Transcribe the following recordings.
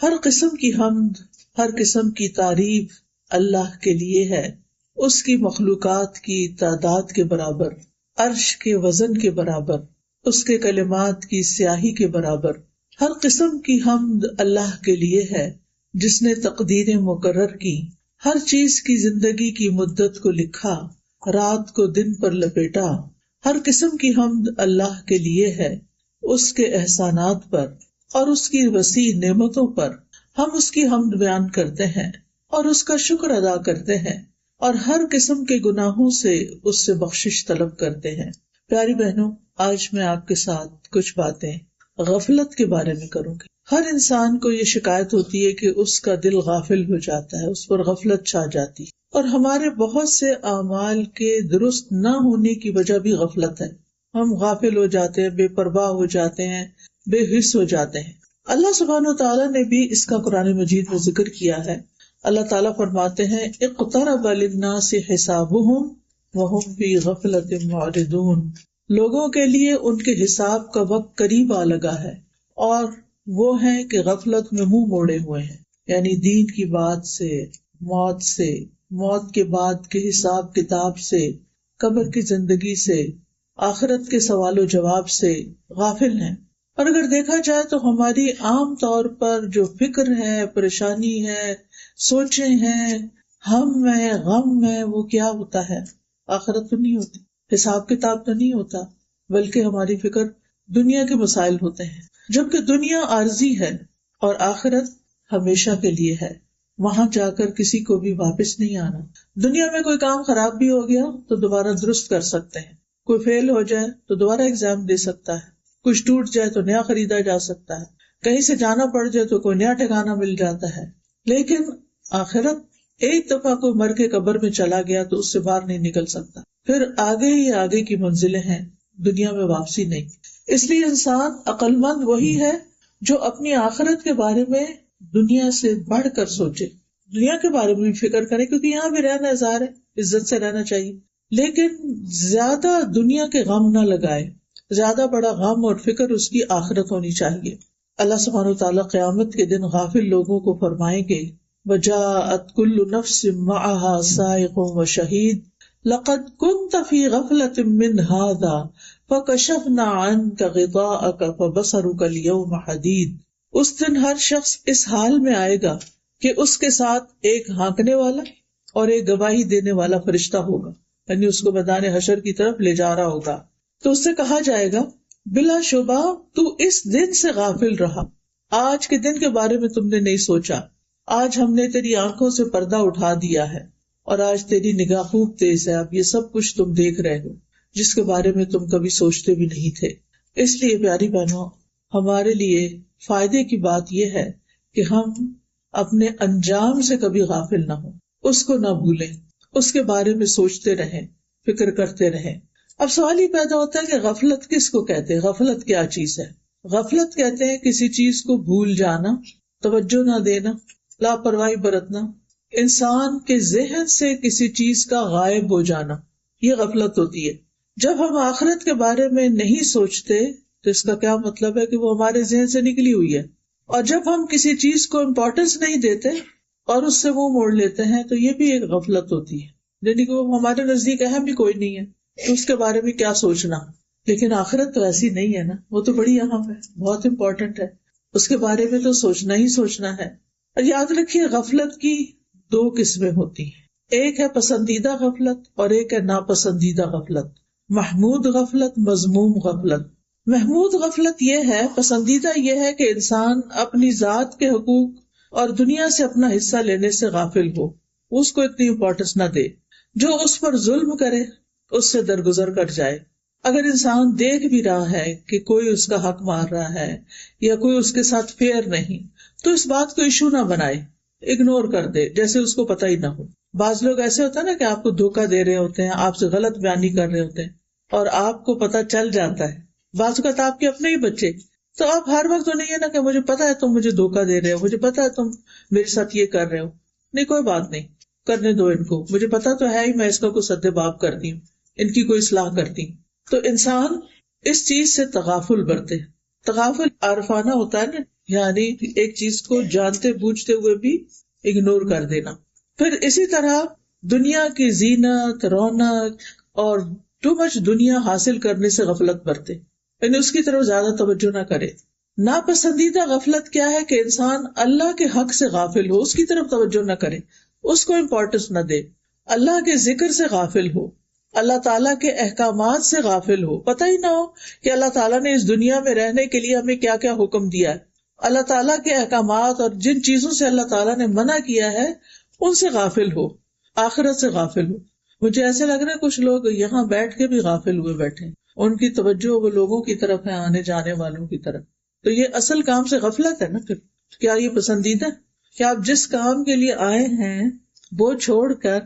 ہر قسم کی حمد، ہر قسم کی تعریف اللہ کے لیے ہے، اس کی مخلوقات کی تعداد کے برابر، عرش کے وزن کے برابر، اس کے کلمات کی سیاہی کے برابر۔ ہر قسم کی حمد اللہ کے لیے ہے جس نے تقدیریں مقرر کی، ہر چیز کی زندگی کی مدت کو لکھا، رات کو دن پر لپیٹا۔ ہر قسم کی حمد اللہ کے لیے ہے، اس کے احسانات پر اور اس کی وسیع نعمتوں پر ہم اس کی حمد بیان کرتے ہیں اور اس کا شکر ادا کرتے ہیں، اور ہر قسم کے گناہوں سے اس سے بخشش طلب کرتے ہیں۔ پیاری بہنوں، آج میں آپ کے ساتھ کچھ باتیں غفلت کے بارے میں کروں گی۔ ہر انسان کو یہ شکایت ہوتی ہے کہ اس کا دل غافل ہو جاتا ہے، اس پر غفلت چھا جاتی ہے، اور ہمارے بہت سے اعمال کے درست نہ ہونے کی وجہ بھی غفلت ہے۔ ہم غافل ہو جاتے ہیں، بے پرواہ ہو جاتے ہیں، بے حس ہو جاتے ہیں۔ اللہ سبحانہ و تعالیٰ نے بھی اس کا قرآن مجید میں ذکر کیا ہے۔ اللہ تعالیٰ فرماتے ہیں اقترب للناس حسابهم وهم فی غفلۃ معرضون، لوگوں کے لیے ان کے حساب کا وقت قریب آ لگا ہے اور وہ ہیں کہ غفلت میں منہ موڑے ہوئے ہیں، یعنی دین کی بات سے، موت کے بعد کے حساب کتاب سے، قبر کی زندگی سے، آخرت کے سوال و جواب سے غافل ہیں۔ اور اگر دیکھا جائے تو ہماری عام طور پر جو فکر ہے، پریشانی ہے، سوچیں ہیں، ہم ہے، غم ہے، وہ کیا ہوتا ہے؟ آخرت تو نہیں ہوتی، حساب کتاب تو نہیں ہوتا، بلکہ ہماری فکر دنیا کے مسائل ہوتے ہیں، جبکہ دنیا عارضی ہے اور آخرت ہمیشہ کے لیے ہے، وہاں جا کر کسی کو بھی واپس نہیں آنا۔ دنیا میں کوئی کام خراب بھی ہو گیا تو دوبارہ درست کر سکتے ہیں، کوئی فیل ہو جائے تو دوبارہ ایگزام دے سکتا ہے، کچھ ٹوٹ جائے تو نیا خریدا جا سکتا ہے، کہیں سے جانا پڑ جائے تو کوئی نیا ٹھکانہ مل جاتا ہے۔ لیکن آخرت، ایک دفعہ کوئی مر کے قبر میں چلا گیا تو اس سے باہر نہیں نکل سکتا، پھر آگے ہی آگے کی منزلیں ہیں، دنیا میں واپسی نہیں۔ اس لیے انسان عقل مند وہی ہے جو اپنی آخرت کے بارے میں دنیا سے بڑھ کر سوچے، دنیا کے بارے میں بھی فکر کرے، کیونکہ یہاں بھی رہنا ظاہر ہے، عزت سے رہنا چاہیے، لیکن زیادہ دنیا کے غم نہ لگائے، زیادہ بڑا غم اور فکر اس کی آخرت ہونی چاہیے۔ اللہ سبحانہ وتعالیٰ قیامت کے دن غافل لوگوں کو فرمائیں گے وَجَاءَتْ كُلُّ نَفْسٍ مَعَهَا سَائِقٌ وَشَهِيدٌ لَقَدْ كُنْتَ فِي غَفْلَةٍ مِّنْ هَٰذَا فَكَشَفْنَا عَنْكَ غِطَاءَكَ فَبَصَرُكَ الْيَوْمَ حَدِيدٌ۔ اس دن ہر شخص اس حال میں آئے گا کہ اس کے ساتھ ایک ہانکنے والا اور ایک گواہی دینے والا فرشتہ ہوگا، یعنی اس کو میدان حشر کی طرف لے جا رہا ہوگا، تو اس سے کہا جائے گا بلا شبہ تو اس دن سے غافل رہا، آج کے دن کے بارے میں تم نے نہیں سوچا، آج ہم نے تیری آنکھوں سے پردہ اٹھا دیا ہے اور آج تیری نگاہ خوب تیز ہے، اب یہ سب کچھ تم دیکھ رہے ہو جس کے بارے میں تم کبھی سوچتے بھی نہیں تھے۔ اس لیے پیاری بہنوں، ہمارے لیے فائدے کی بات یہ ہے کہ ہم اپنے انجام سے کبھی غافل نہ ہوں، اس کو نہ بھولیں، اس کے بارے میں سوچتے رہیں، فکر کرتے رہیں۔ اب سوال یہ پیدا ہوتا ہے کہ غفلت کس کو کہتے ہیں؟ غفلت کیا چیز ہے؟ غفلت کہتے ہیں کسی چیز کو بھول جانا، توجہ نہ دینا، لاپرواہی برتنا، انسان کے ذہن سے کسی چیز کا غائب ہو جانا، یہ غفلت ہوتی ہے۔ جب ہم آخرت کے بارے میں نہیں سوچتے تو اس کا کیا مطلب ہے کہ وہ ہمارے ذہن سے نکلی ہوئی ہے، اور جب ہم کسی چیز کو امپورٹنس نہیں دیتے اور اس سے منہ موڑ لیتے ہیں تو یہ بھی ایک غفلت ہوتی ہے، یعنی کہ وہ ہمارے نزدیک اہم بھی کوئی نہیں ہے تو اس کے بارے میں کیا سوچنا۔ لیکن آخرت تو ایسی نہیں ہے نا، وہ تو بڑی اہم ہے، بہت امپورٹنٹ ہے، اس کے بارے میں تو سوچنا ہی سوچنا ہے۔ اور یاد رکھیے غفلت کی دو قسمیں ہوتی ہیں، ایک ہے پسندیدہ غفلت اور ایک ہے ناپسندیدہ غفلت، محمود غفلت، مذموم غفلت۔ محمود غفلت یہ ہے، پسندیدہ یہ ہے کہ انسان اپنی ذات کے حقوق اور دنیا سے اپنا حصہ لینے سے غافل ہو، اس کو اتنی امپورٹنس نہ دے، جو اس پر ظلم کرے اس سے درگزر کر جائے۔ اگر انسان دیکھ بھی رہا ہے کہ کوئی اس کا حق مار رہا ہے یا کوئی اس کے ساتھ فیئر نہیں تو اس بات کو ایشو نہ بنائے، اگنور کر دے جیسے اس کو پتہ ہی نہ ہو۔ بعض لوگ ایسے ہوتے ہیں نا کہ آپ کو دھوکہ دے رہے ہوتے ہیں، آپ سے غلط بیانی کر رہے ہوتے ہیں اور آپ کو پتہ چل جاتا ہے، بعض اوقات آپ کے اپنے ہی بچے، تو آپ ہر وقت تو نہیں ہے نا کہ مجھے پتا ہے تم مجھے دھوکہ دے رہے ہو، مجھے پتا ہے تم میرے ساتھ یہ کر رہے ہو، نہیں کوئی بات نہیں، کرنے دو ان کو، مجھے پتا تو ہے ہی میں اس کا کوئی سد باب کرتی ہوں، ان کی کوئی اصلاح کرتی ہوں۔ تو انسان اس چیز سے تغافل برتے، تغافل عارفانہ ہوتا ہے نا، یعنی ایک چیز کو جانتے بوجھتے ہوئے بھی اگنور کر دینا. پھر اسی طرح دنیا کی زینت، رونق اور ٹو مچ دنیا حاصل کرنے سے غفلت برتے، یعنی اس کی طرف زیادہ توجہ نہ کرے. ناپسندیدہ غفلت کیا ہے کہ انسان اللہ کے حق سے غافل ہو، اس کی طرف توجہ نہ کرے، اس کو امپورٹنس نہ دے، اللہ کے ذکر سے غافل ہو، اللہ تعالیٰ کے احکامات سے غافل ہو. پتہ ہی نہ ہو کہ اللہ تعالیٰ نے اس دنیا میں رہنے کے لیے ہمیں کیا کیا حکم دیا ہے، اللہ تعالیٰ کے احکامات اور جن چیزوں سے اللہ تعالیٰ نے منع کیا ہے ان سے غافل ہو، آخرت سے غافل ہو. مجھے ایسے لگ رہا ہے کچھ لوگ یہاں بیٹھ کے بھی غافل ہوئے بیٹھے، ان کی توجہ وہ لوگوں کی طرف ہے، آنے جانے والوں کی طرف. تو یہ اصل کام سے غفلت ہے نا. پھر کیا یہ پسندیدہ ہے کہ آپ جس کام کے لیے آئے ہیں وہ چھوڑ کر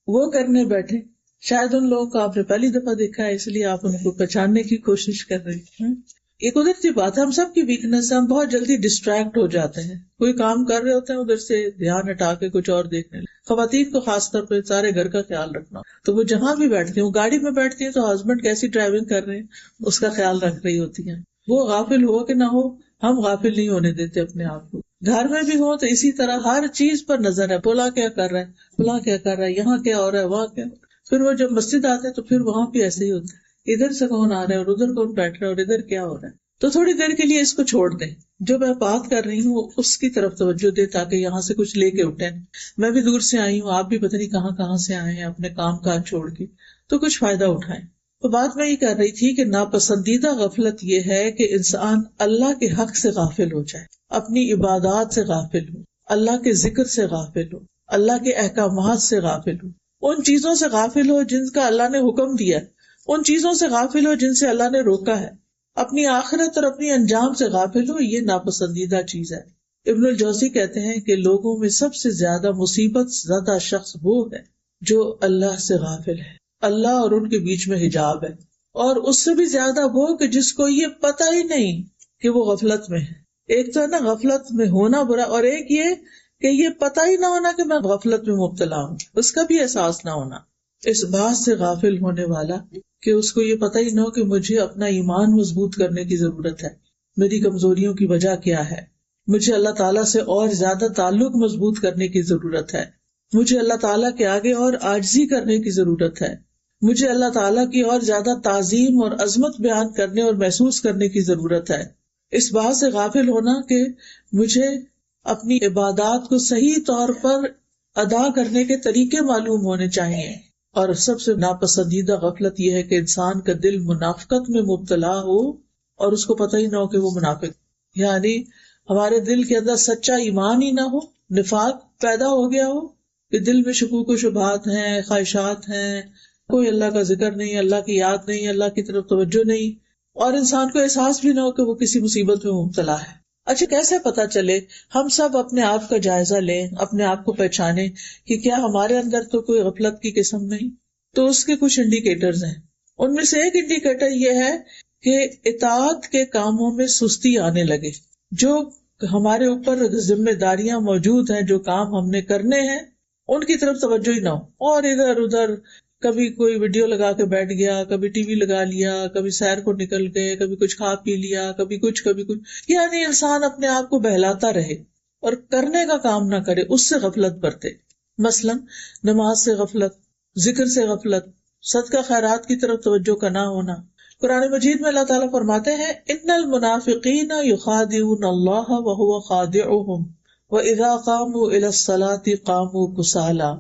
وہ کرنے بیٹھے؟ شاید ان لوگوں کو آپ نے پہلی دفعہ دیکھا ہے، اس لیے آپ ان کو پہچاننے کی کوشش کر رہی ہیں. یہ قدرتی بات ہے، ہم سب کی ویکنس ہے، ہم بہت جلدی ڈسٹریکٹ ہو جاتے ہیں. کوئی کام کر رہے ہوتے ہیں، ادھر سے دھیان ہٹا کے کچھ اور دیکھنے لگے. خواتین کو خاص طور پہ سارے گھر کا خیال رکھنا، تو وہ جہاں بھی بیٹھتی ہیں، وہ گاڑی میں بیٹھتی ہیں تو ہسبینڈ کیسی ڈرائیونگ کر رہے ہیں اس کا خیال رکھ رہی ہوتی ہیں. وہ غافل ہو کہ نہ ہو، ہم غافل نہیں ہونے دیتے اپنے آپ کو. گھر میں بھی ہو تو اسی طرح ہر چیز پر نظر ہے، فلاں کیا کر رہا ہے، فلاں کیا کر رہا ہے، یہاں کیا ہو رہا ہے، وہاں کیا. پھر وہ جب مسجد آتے ہیں تو پھر وہاں بھی ایسے ہی ہوتا ہے، ادھر سے کون آ رہا ہے اور ادھر کون بیٹھ رہا ہے اور ادھر کیا ہو رہا ہے. تو تھوڑی دیر کے لیے اس کو چھوڑ دیں، جو میں بات کر رہی ہوں اس کی طرف توجہ دے تاکہ یہاں سے کچھ لے کے اٹھیں. میں بھی دور سے آئی ہوں، آپ بھی پتہ نہیں کہاں کہاں سے آئے ہیں اپنے کام کاج چھوڑ کے، تو کچھ فائدہ اٹھائیں. تو بات میں یہ کر رہی تھی کہ ناپسندیدہ غفلت یہ ہے کہ انسان اللہ کے حق سے غافل ہو جائے، اپنی عبادات سے غافل ہو، اللہ کے ذکر سے غافل ہو، اللہ کے احکامات سے غافل ہو، ان چیزوں سے غافل ہو جن کا اللہ نے حکم دیا، ان چیزوں سے غافل ہو جن سے اللہ نے روکا ہے، اپنی آخرت اور اپنی انجام سے غافل ہو. یہ ناپسندیدہ چیز ہے. ابن الجوزی کہتے ہیں کہ لوگوں میں سب سے زیادہ مصیبت زدہ شخص وہ ہے جو اللہ سے غافل ہے، اللہ اور ان کے بیچ میں حجاب ہے، اور اس سے بھی زیادہ وہ کہ جس کو یہ پتہ ہی نہیں کہ وہ غفلت میں ہے. ایک تو ہے نا غفلت میں ہونا برا، اور ایک یہ کہ یہ پتہ ہی نہ ہونا کہ میں غفلت میں مبتلا ہوں، اس کا بھی احساس نہ ہونا. اس بات سے غافل ہونے والا کہ اس کو یہ پتہ ہی نہ ہو کہ مجھے اپنا ایمان مضبوط کرنے کی ضرورت ہے، میری کمزوریوں کی وجہ کیا ہے، مجھے اللہ تعالیٰ سے اور زیادہ تعلق مضبوط کرنے کی ضرورت ہے، مجھے اللہ تعالیٰ کے آگے اور عاجزی کرنے کی ضرورت ہے، مجھے اللہ تعالیٰ کی اور زیادہ تعظیم اور عظمت بیان کرنے اور محسوس کرنے کی ضرورت ہے. اس بات سے غافل ہونا کہ مجھے اپنی عبادات کو صحیح طور پر ادا کرنے کے طریقے معلوم ہونے چاہیے. اور سب سے ناپسندیدہ غفلت یہ ہے کہ انسان کا دل منافقت میں مبتلا ہو اور اس کو پتہ ہی نہ ہو کہ وہ منافق، یعنی ہمارے دل کے اندر سچا ایمان ہی نہ ہو، نفاق پیدا ہو گیا ہو کہ دل میں شکوک و شبہات ہیں، خواہشات ہیں، کوئی اللہ کا ذکر نہیں، اللہ کی یاد نہیں، اللہ کی طرف توجہ نہیں، اور انسان کو احساس بھی نہ ہو کہ وہ کسی مصیبت میں مبتلا ہے. اچھا کیسے پتا چلے؟ ہم سب اپنے آپ کا جائزہ لیں، اپنے آپ کو پہچانیں کہ کیا ہمارے اندر تو کوئی غفلت کی قسم نہیں. تو اس کے کچھ انڈیکیٹرز ہیں. ان میں سے ایک انڈیکیٹر یہ ہے کہ اطاعت کے کاموں میں سستی آنے لگے. جو ہمارے اوپر ذمہ داریاں موجود ہیں، جو کام ہم نے کرنے ہیں، ان کی طرف توجہ ہی نہ ہو، اور ادھر ادھر کبھی کوئی ویڈیو لگا کے بیٹھ گیا، کبھی ٹی وی لگا لیا، کبھی سیر کو نکل گئے، کبھی کچھ کھا پی لیا، کبھی کچھ، یعنی انسان اپنے آپ کو بہلاتا رہے اور کرنے کا کام نہ کرے، اس سے غفلت برتے. مثلا نماز سے غفلت، ذکر سے غفلت، صدقہ خیرات کی طرف توجہ کا نہ ہونا. قرآن مجید میں اللہ تعالیٰ فرماتے ہیں ان المنافقین یخادعون اللہ وہو خادعهم وَإِذَا قَامُوا إِلَى الصَّلَاةِ قَامُوا كُسَالَىٰ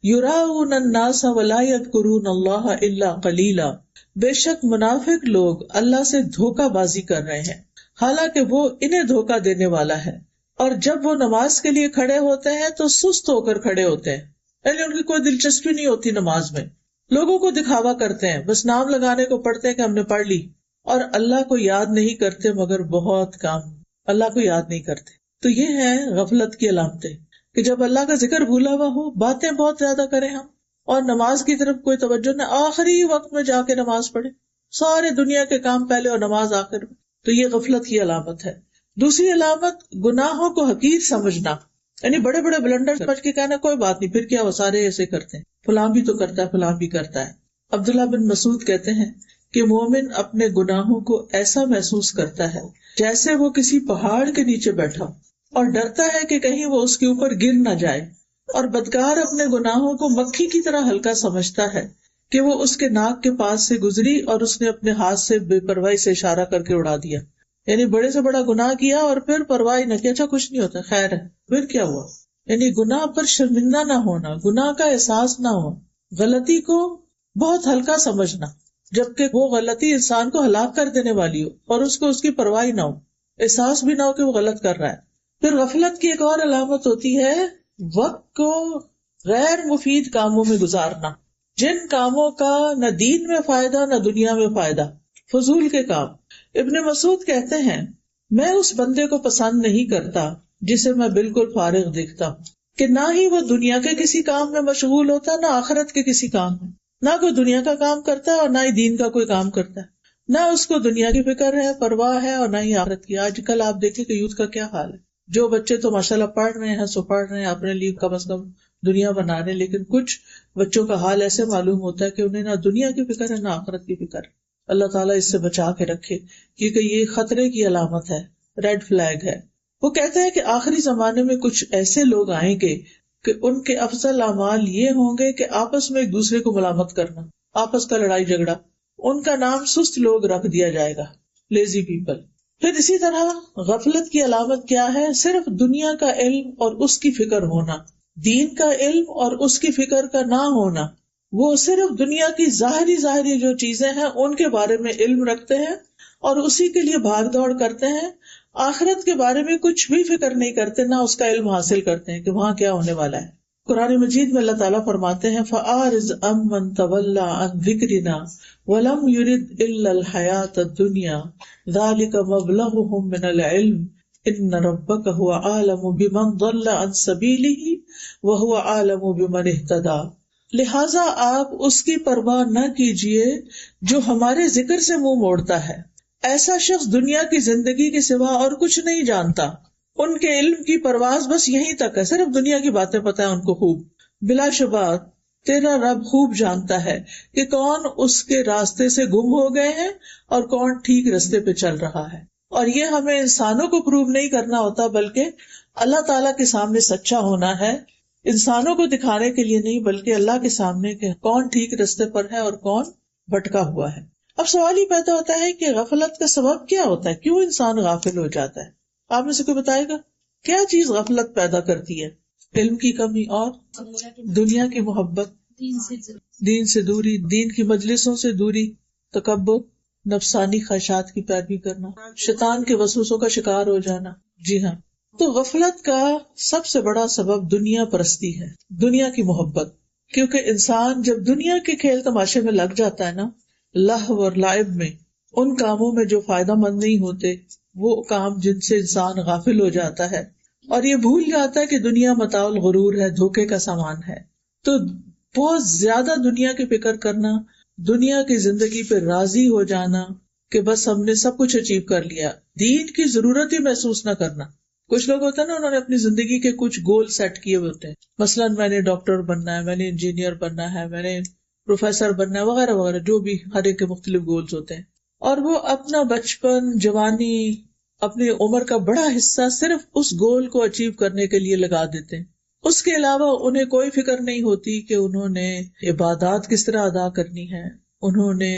يُرَاءُونَ النَّاسَ وَلَا يَذْكُرُونَ اللَّهَ إِلَّا قَلِيلًا. بے شک منافق لوگ اللہ سے دھوکہ بازی کر رہے ہیں حالانکہ وہ انہیں دھوکہ دینے والا ہے، اور جب وہ نماز کے لیے کھڑے ہوتے ہیں تو سست ہو کر کھڑے ہوتے ہیں، یعنی ان کی کوئی دلچسپی نہیں ہوتی نماز میں، لوگوں کو دکھاوا کرتے ہیں، بس نام لگانے کو پڑھتے ہیں کہ ہم نے پڑھ لی، اور اللہ کو یاد نہیں کرتے مگر بہت کم، اللہ کو یاد نہیں کرتے. تو یہ ہے غفلت کی علامتیں کہ جب اللہ کا ذکر بھولا ہوا ہو، باتیں بہت زیادہ کریں ہم، اور نماز کی طرف کوئی توجہ نہ، آخری وقت میں جا کے نماز پڑھے، سارے دنیا کے کام پہلے اور نماز آخر میں، تو یہ غفلت کی علامت ہے. دوسری علامت گناہوں کو حقیر سمجھنا، یعنی بڑے بڑے بلنڈر سمجھ کے کہنا کوئی بات نہیں، پھر کیا وہ سارے ایسے کرتے ہیں، فلاں بھی تو کرتا ہے، فلاں بھی کرتا ہے. عبداللہ بن مسعود کہتے ہیں کہ مومن اپنے گناہوں کو ایسا محسوس کرتا ہے جیسے وہ کسی پہاڑ کے نیچے بیٹھا اور ڈرتا ہے کہ کہیں وہ اس کے اوپر گر نہ جائے، اور بدکار اپنے گناہوں کو مکھی کی طرح ہلکا سمجھتا ہے کہ وہ اس کے ناک کے پاس سے گزری اور اس نے اپنے ہاتھ سے بے پرواہی سے اشارہ کر کے اڑا دیا. یعنی بڑے سے بڑا گناہ کیا اور پھر پرواہ نہ کیا، اچھا کچھ نہیں ہوتا، خیر ہے، پھر کیا ہوا. یعنی گناہ پر شرمندہ نہ ہونا، گناہ کا احساس نہ ہو، غلطی کو بہت ہلکا سمجھنا، جبکہ وہ غلطی انسان کو ہلاک کر دینے والی ہو اور اس کو اس کی پرواہ نہ ہو، احساس بھی نہ ہو کہ وہ غلط کر رہا ہے. پھر غفلت کی ایک اور علامت ہوتی ہے وقت کو غیر مفید کاموں میں گزارنا، جن کاموں کا نہ دین میں فائدہ نہ دنیا میں فائدہ، فضول کے کام. ابن مسعود کہتے ہیں میں اس بندے کو پسند نہیں کرتا جسے میں بالکل فارغ دیکھتا ہوں، کہ نہ ہی وہ دنیا کے کسی کام میں مشغول ہوتا نہ آخرت کے کسی کام میں، نہ کوئی دنیا کا کام کرتا ہے اور نہ ہی دین کا کوئی کام کرتا ہے، نہ اس کو دنیا کی فکر ہے، پرواہ ہے، اور نہ ہی آخرت کی. آج کل آپ دیکھیں کہ یوتھ کا کیا حال ہے. جو بچے تو ماشاءاللہ پڑھ رہے ہیں سو پڑھ رہے ہیں اپنے لیے کم از کم دنیا بنا رہے ہیں، لیکن کچھ بچوں کا حال ایسے معلوم ہوتا ہے کہ انہیں نہ دنیا کی فکر ہے نہ آخرت کی فکر. اللہ تعالیٰ اس سے بچا کے رکھے، کیونکہ یہ خطرے کی علامت ہے، ریڈ فلیگ ہے. وہ کہتے ہیں کہ آخری زمانے میں کچھ ایسے لوگ آئیں گے کہ ان کے افضل اعمال یہ ہوں گے کہ آپس میں ایک دوسرے کو ملامت کرنا، آپس کا لڑائی جھگڑا. ان کا نام سست لوگ رکھ دیا جائے گا، لیزی پیپل. پھر اسی طرح غفلت کی علامت کیا ہے؟ صرف دنیا کا علم اور اس کی فکر ہونا، دین کا علم اور اس کی فکر کا نہ ہونا. وہ صرف دنیا کی ظاہری جو چیزیں ہیں ان کے بارے میں علم رکھتے ہیں اور اسی کے لیے بھاگ دوڑ کرتے ہیں، آخرت کے بارے میں کچھ بھی فکر نہیں کرتے، نہ اس کا علم حاصل کرتے ہیں کہ وہاں کیا ہونے والا ہے. قرآن مجید میں اللہ تعالیٰ فرماتے ہیں فَأَعْرِضْ عَمَّنْ تَوَلَّىٰ عَنْ ذِكْرِنَا وَلَمْ يُرِدْ إِلَّا الْحَيَاةَ الدُّنْيَا ذَلِكَ مَبْلَغُهُم مِّنَ الْعِلْمِ إِنَّ رَبَّكَ هُوَ أَعْلَمُ بِمَنْ ضَلَّ عَنْ سَبِيلِهِ وَهُوَ أَعْلَمُ بِمَنِ اهْتَدَىٰ. لہٰذا آپ اس کی پرواہ نہ کیجیے جو ہمارے ذکر سے منہ موڑتا ہے. ایسا شخص دنیا کی زندگی کے سوا اور کچھ نہیں جانتا. ان کے علم کی پرواز بس یہیں تک ہے، صرف دنیا کی باتیں پتہ ہیں ان کو خوب. بلا شبہ تیرا رب خوب جانتا ہے کہ کون اس کے راستے سے گم ہو گئے ہیں اور کون ٹھیک راستے پہ چل رہا ہے. اور یہ ہمیں انسانوں کو پروو نہیں کرنا ہوتا، بلکہ اللہ تعالیٰ کے سامنے سچا ہونا ہے، انسانوں کو دکھانے کے لیے نہیں بلکہ اللہ کے سامنے کہ کون ٹھیک راستے پر ہے اور کون بھٹکا ہوا ہے. اب سوال یہ پیدا ہوتا ہے کہ غفلت کا سبب کیا ہوتا ہے، کیوں انسان غافل ہو جاتا ہے؟ آپ میں سے کوئی بتائے گا کیا چیز غفلت پیدا کرتی ہے؟ علم کی کمی اور دنیا کی محبت، دین سے دوری، دین کی مجلسوں سے دوری، تکبر، نفسانی خواہشات کی پیروی کرنا، شیطان کے وسوسوں کا شکار ہو جانا. جی ہاں، تو غفلت کا سب سے بڑا سبب دنیا پرستی ہے، دنیا کی محبت. کیونکہ انسان جب دنیا کے کھیل تماشے میں لگ جاتا ہے نا، لہو اور لعب میں، ان کاموں میں جو فائدہ مند نہیں ہوتے، وہ کام جن سے انسان غافل ہو جاتا ہے اور یہ بھول جاتا ہے کہ دنیا متاع الغرور ہے، دھوکے کا سامان ہے. تو بہت زیادہ دنیا کی فکر کرنا، دنیا کی زندگی پہ راضی ہو جانا کہ بس ہم نے سب کچھ اچیو کر لیا، دین کی ضرورت ہی محسوس نہ کرنا. کچھ لوگ ہوتے ہیں نا، انہوں نے اپنی زندگی کے کچھ گول سیٹ کیے ہوئے ہوتے ہیں، مثلاً میں نے ڈاکٹر بننا ہے، میں نے انجینئر بننا ہے، میں نے پروفیسر بننا ہے، وغیرہ وغیرہ، جو بھی ہر ایک کے مختلف گولز ہوتے ہیں. اور وہ اپنا بچپن، جوانی، اپنی عمر کا بڑا حصہ صرف اس گول کو اچیو کرنے کے لیے لگا دیتے ہیں. اس کے علاوہ انہیں کوئی فکر نہیں ہوتی کہ انہوں نے عبادات کس طرح ادا کرنی ہے، انہوں نے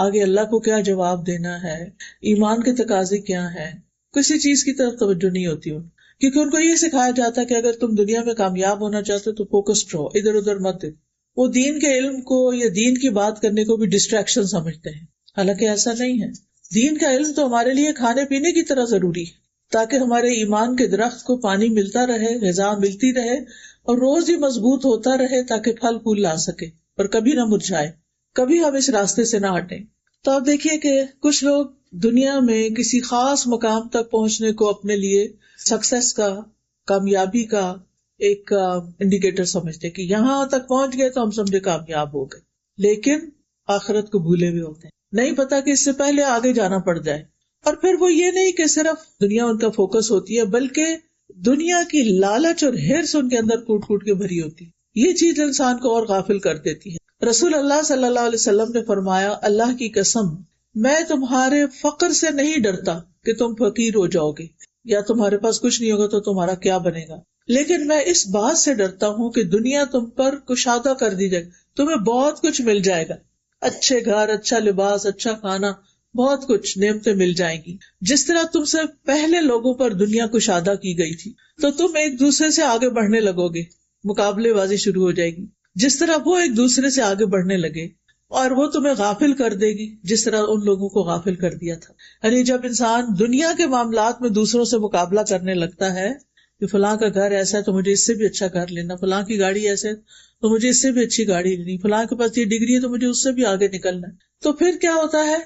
آگے اللہ کو کیا جواب دینا ہے، ایمان کے تقاضے کیا ہیں. کسی چیز کی طرف توجہ نہیں ہوتی ان، کیونکہ ان کو یہ سکھایا جاتا ہے کہ اگر تم دنیا میں کامیاب ہونا چاہتے ہو تو فوکسڈ رہو، ادھر ادھر مت. وہ دین کے علم کو یا دین کی بات کرنے کو بھی ڈسٹریکشن سمجھتے ہیں، حالانکہ ایسا نہیں ہے. دین کا علم تو ہمارے لیے کھانے پینے کی طرح ضروری ہے، تاکہ ہمارے ایمان کے درخت کو پانی ملتا رہے، غذا ملتی رہے اور روز ہی مضبوط ہوتا رہے، تاکہ پھل پھول لا سکے اور کبھی نہ مرجھائے، کبھی ہم اس راستے سے نہ ہٹیں. تو آپ دیکھیے کہ کچھ لوگ دنیا میں کسی خاص مقام تک پہنچنے کو اپنے لیے سکسیس کا، کامیابی کا ایک انڈیکیٹر سمجھتے کہ یہاں تک پہنچ گئے تو ہم سمجھے کامیاب ہو گئے، لیکن آخرت کو بھولے ہوئے ہوتے ہیں. نہیں پتا کہ اس سے پہلے آگے جانا پڑ جائے. اور پھر وہ یہ نہیں کہ صرف دنیا ان کا فوکس ہوتی ہے، بلکہ دنیا کی لالچ اور ہرس ان کے اندر کوٹ کوٹ کے بھری ہوتی ہے. یہ چیز انسان کو اور غافل کر دیتی ہے. رسول اللہ صلی اللہ علیہ وسلم نے فرمایا، اللہ کی قسم میں تمہارے فقر سے نہیں ڈرتا کہ تم فقیر ہو جاؤ گے یا تمہارے پاس کچھ نہیں ہوگا تو تمہارا کیا بنے گا، لیکن میں اس بات سے ڈرتا ہوں کہ دنیا تم پر کشادہ کر دی جائے، تمہیں بہت کچھ مل جائے گا، اچھے گھر، اچھا لباس، اچھا کھانا، بہت کچھ نعمتیں مل جائیں گی، جس طرح تم سے پہلے لوگوں پر دنیا کشادہ کی گئی تھی، تو تم ایک دوسرے سے آگے بڑھنے لگو گے، مقابلے بازی شروع ہو جائے گی، جس طرح وہ ایک دوسرے سے آگے بڑھنے لگے، اور وہ تمہیں غافل کر دے گی جس طرح ان لوگوں کو غافل کر دیا تھا۔ یعنی جب انسان دنیا کے معاملات میں دوسروں سے مقابلہ کرنے لگتا ہے کہ فلاں کا گھر ایسا ہے تو مجھے اس سے بھی اچھا گھر لینا، فلاں کی گاڑی ایسے ہے تو مجھے اس سے بھی اچھی گاڑی لینی، فلاں کے پاس یہ ڈگری ہے تو مجھے اس سے بھی آگے نکلنا ہے، تو پھر کیا ہوتا ہے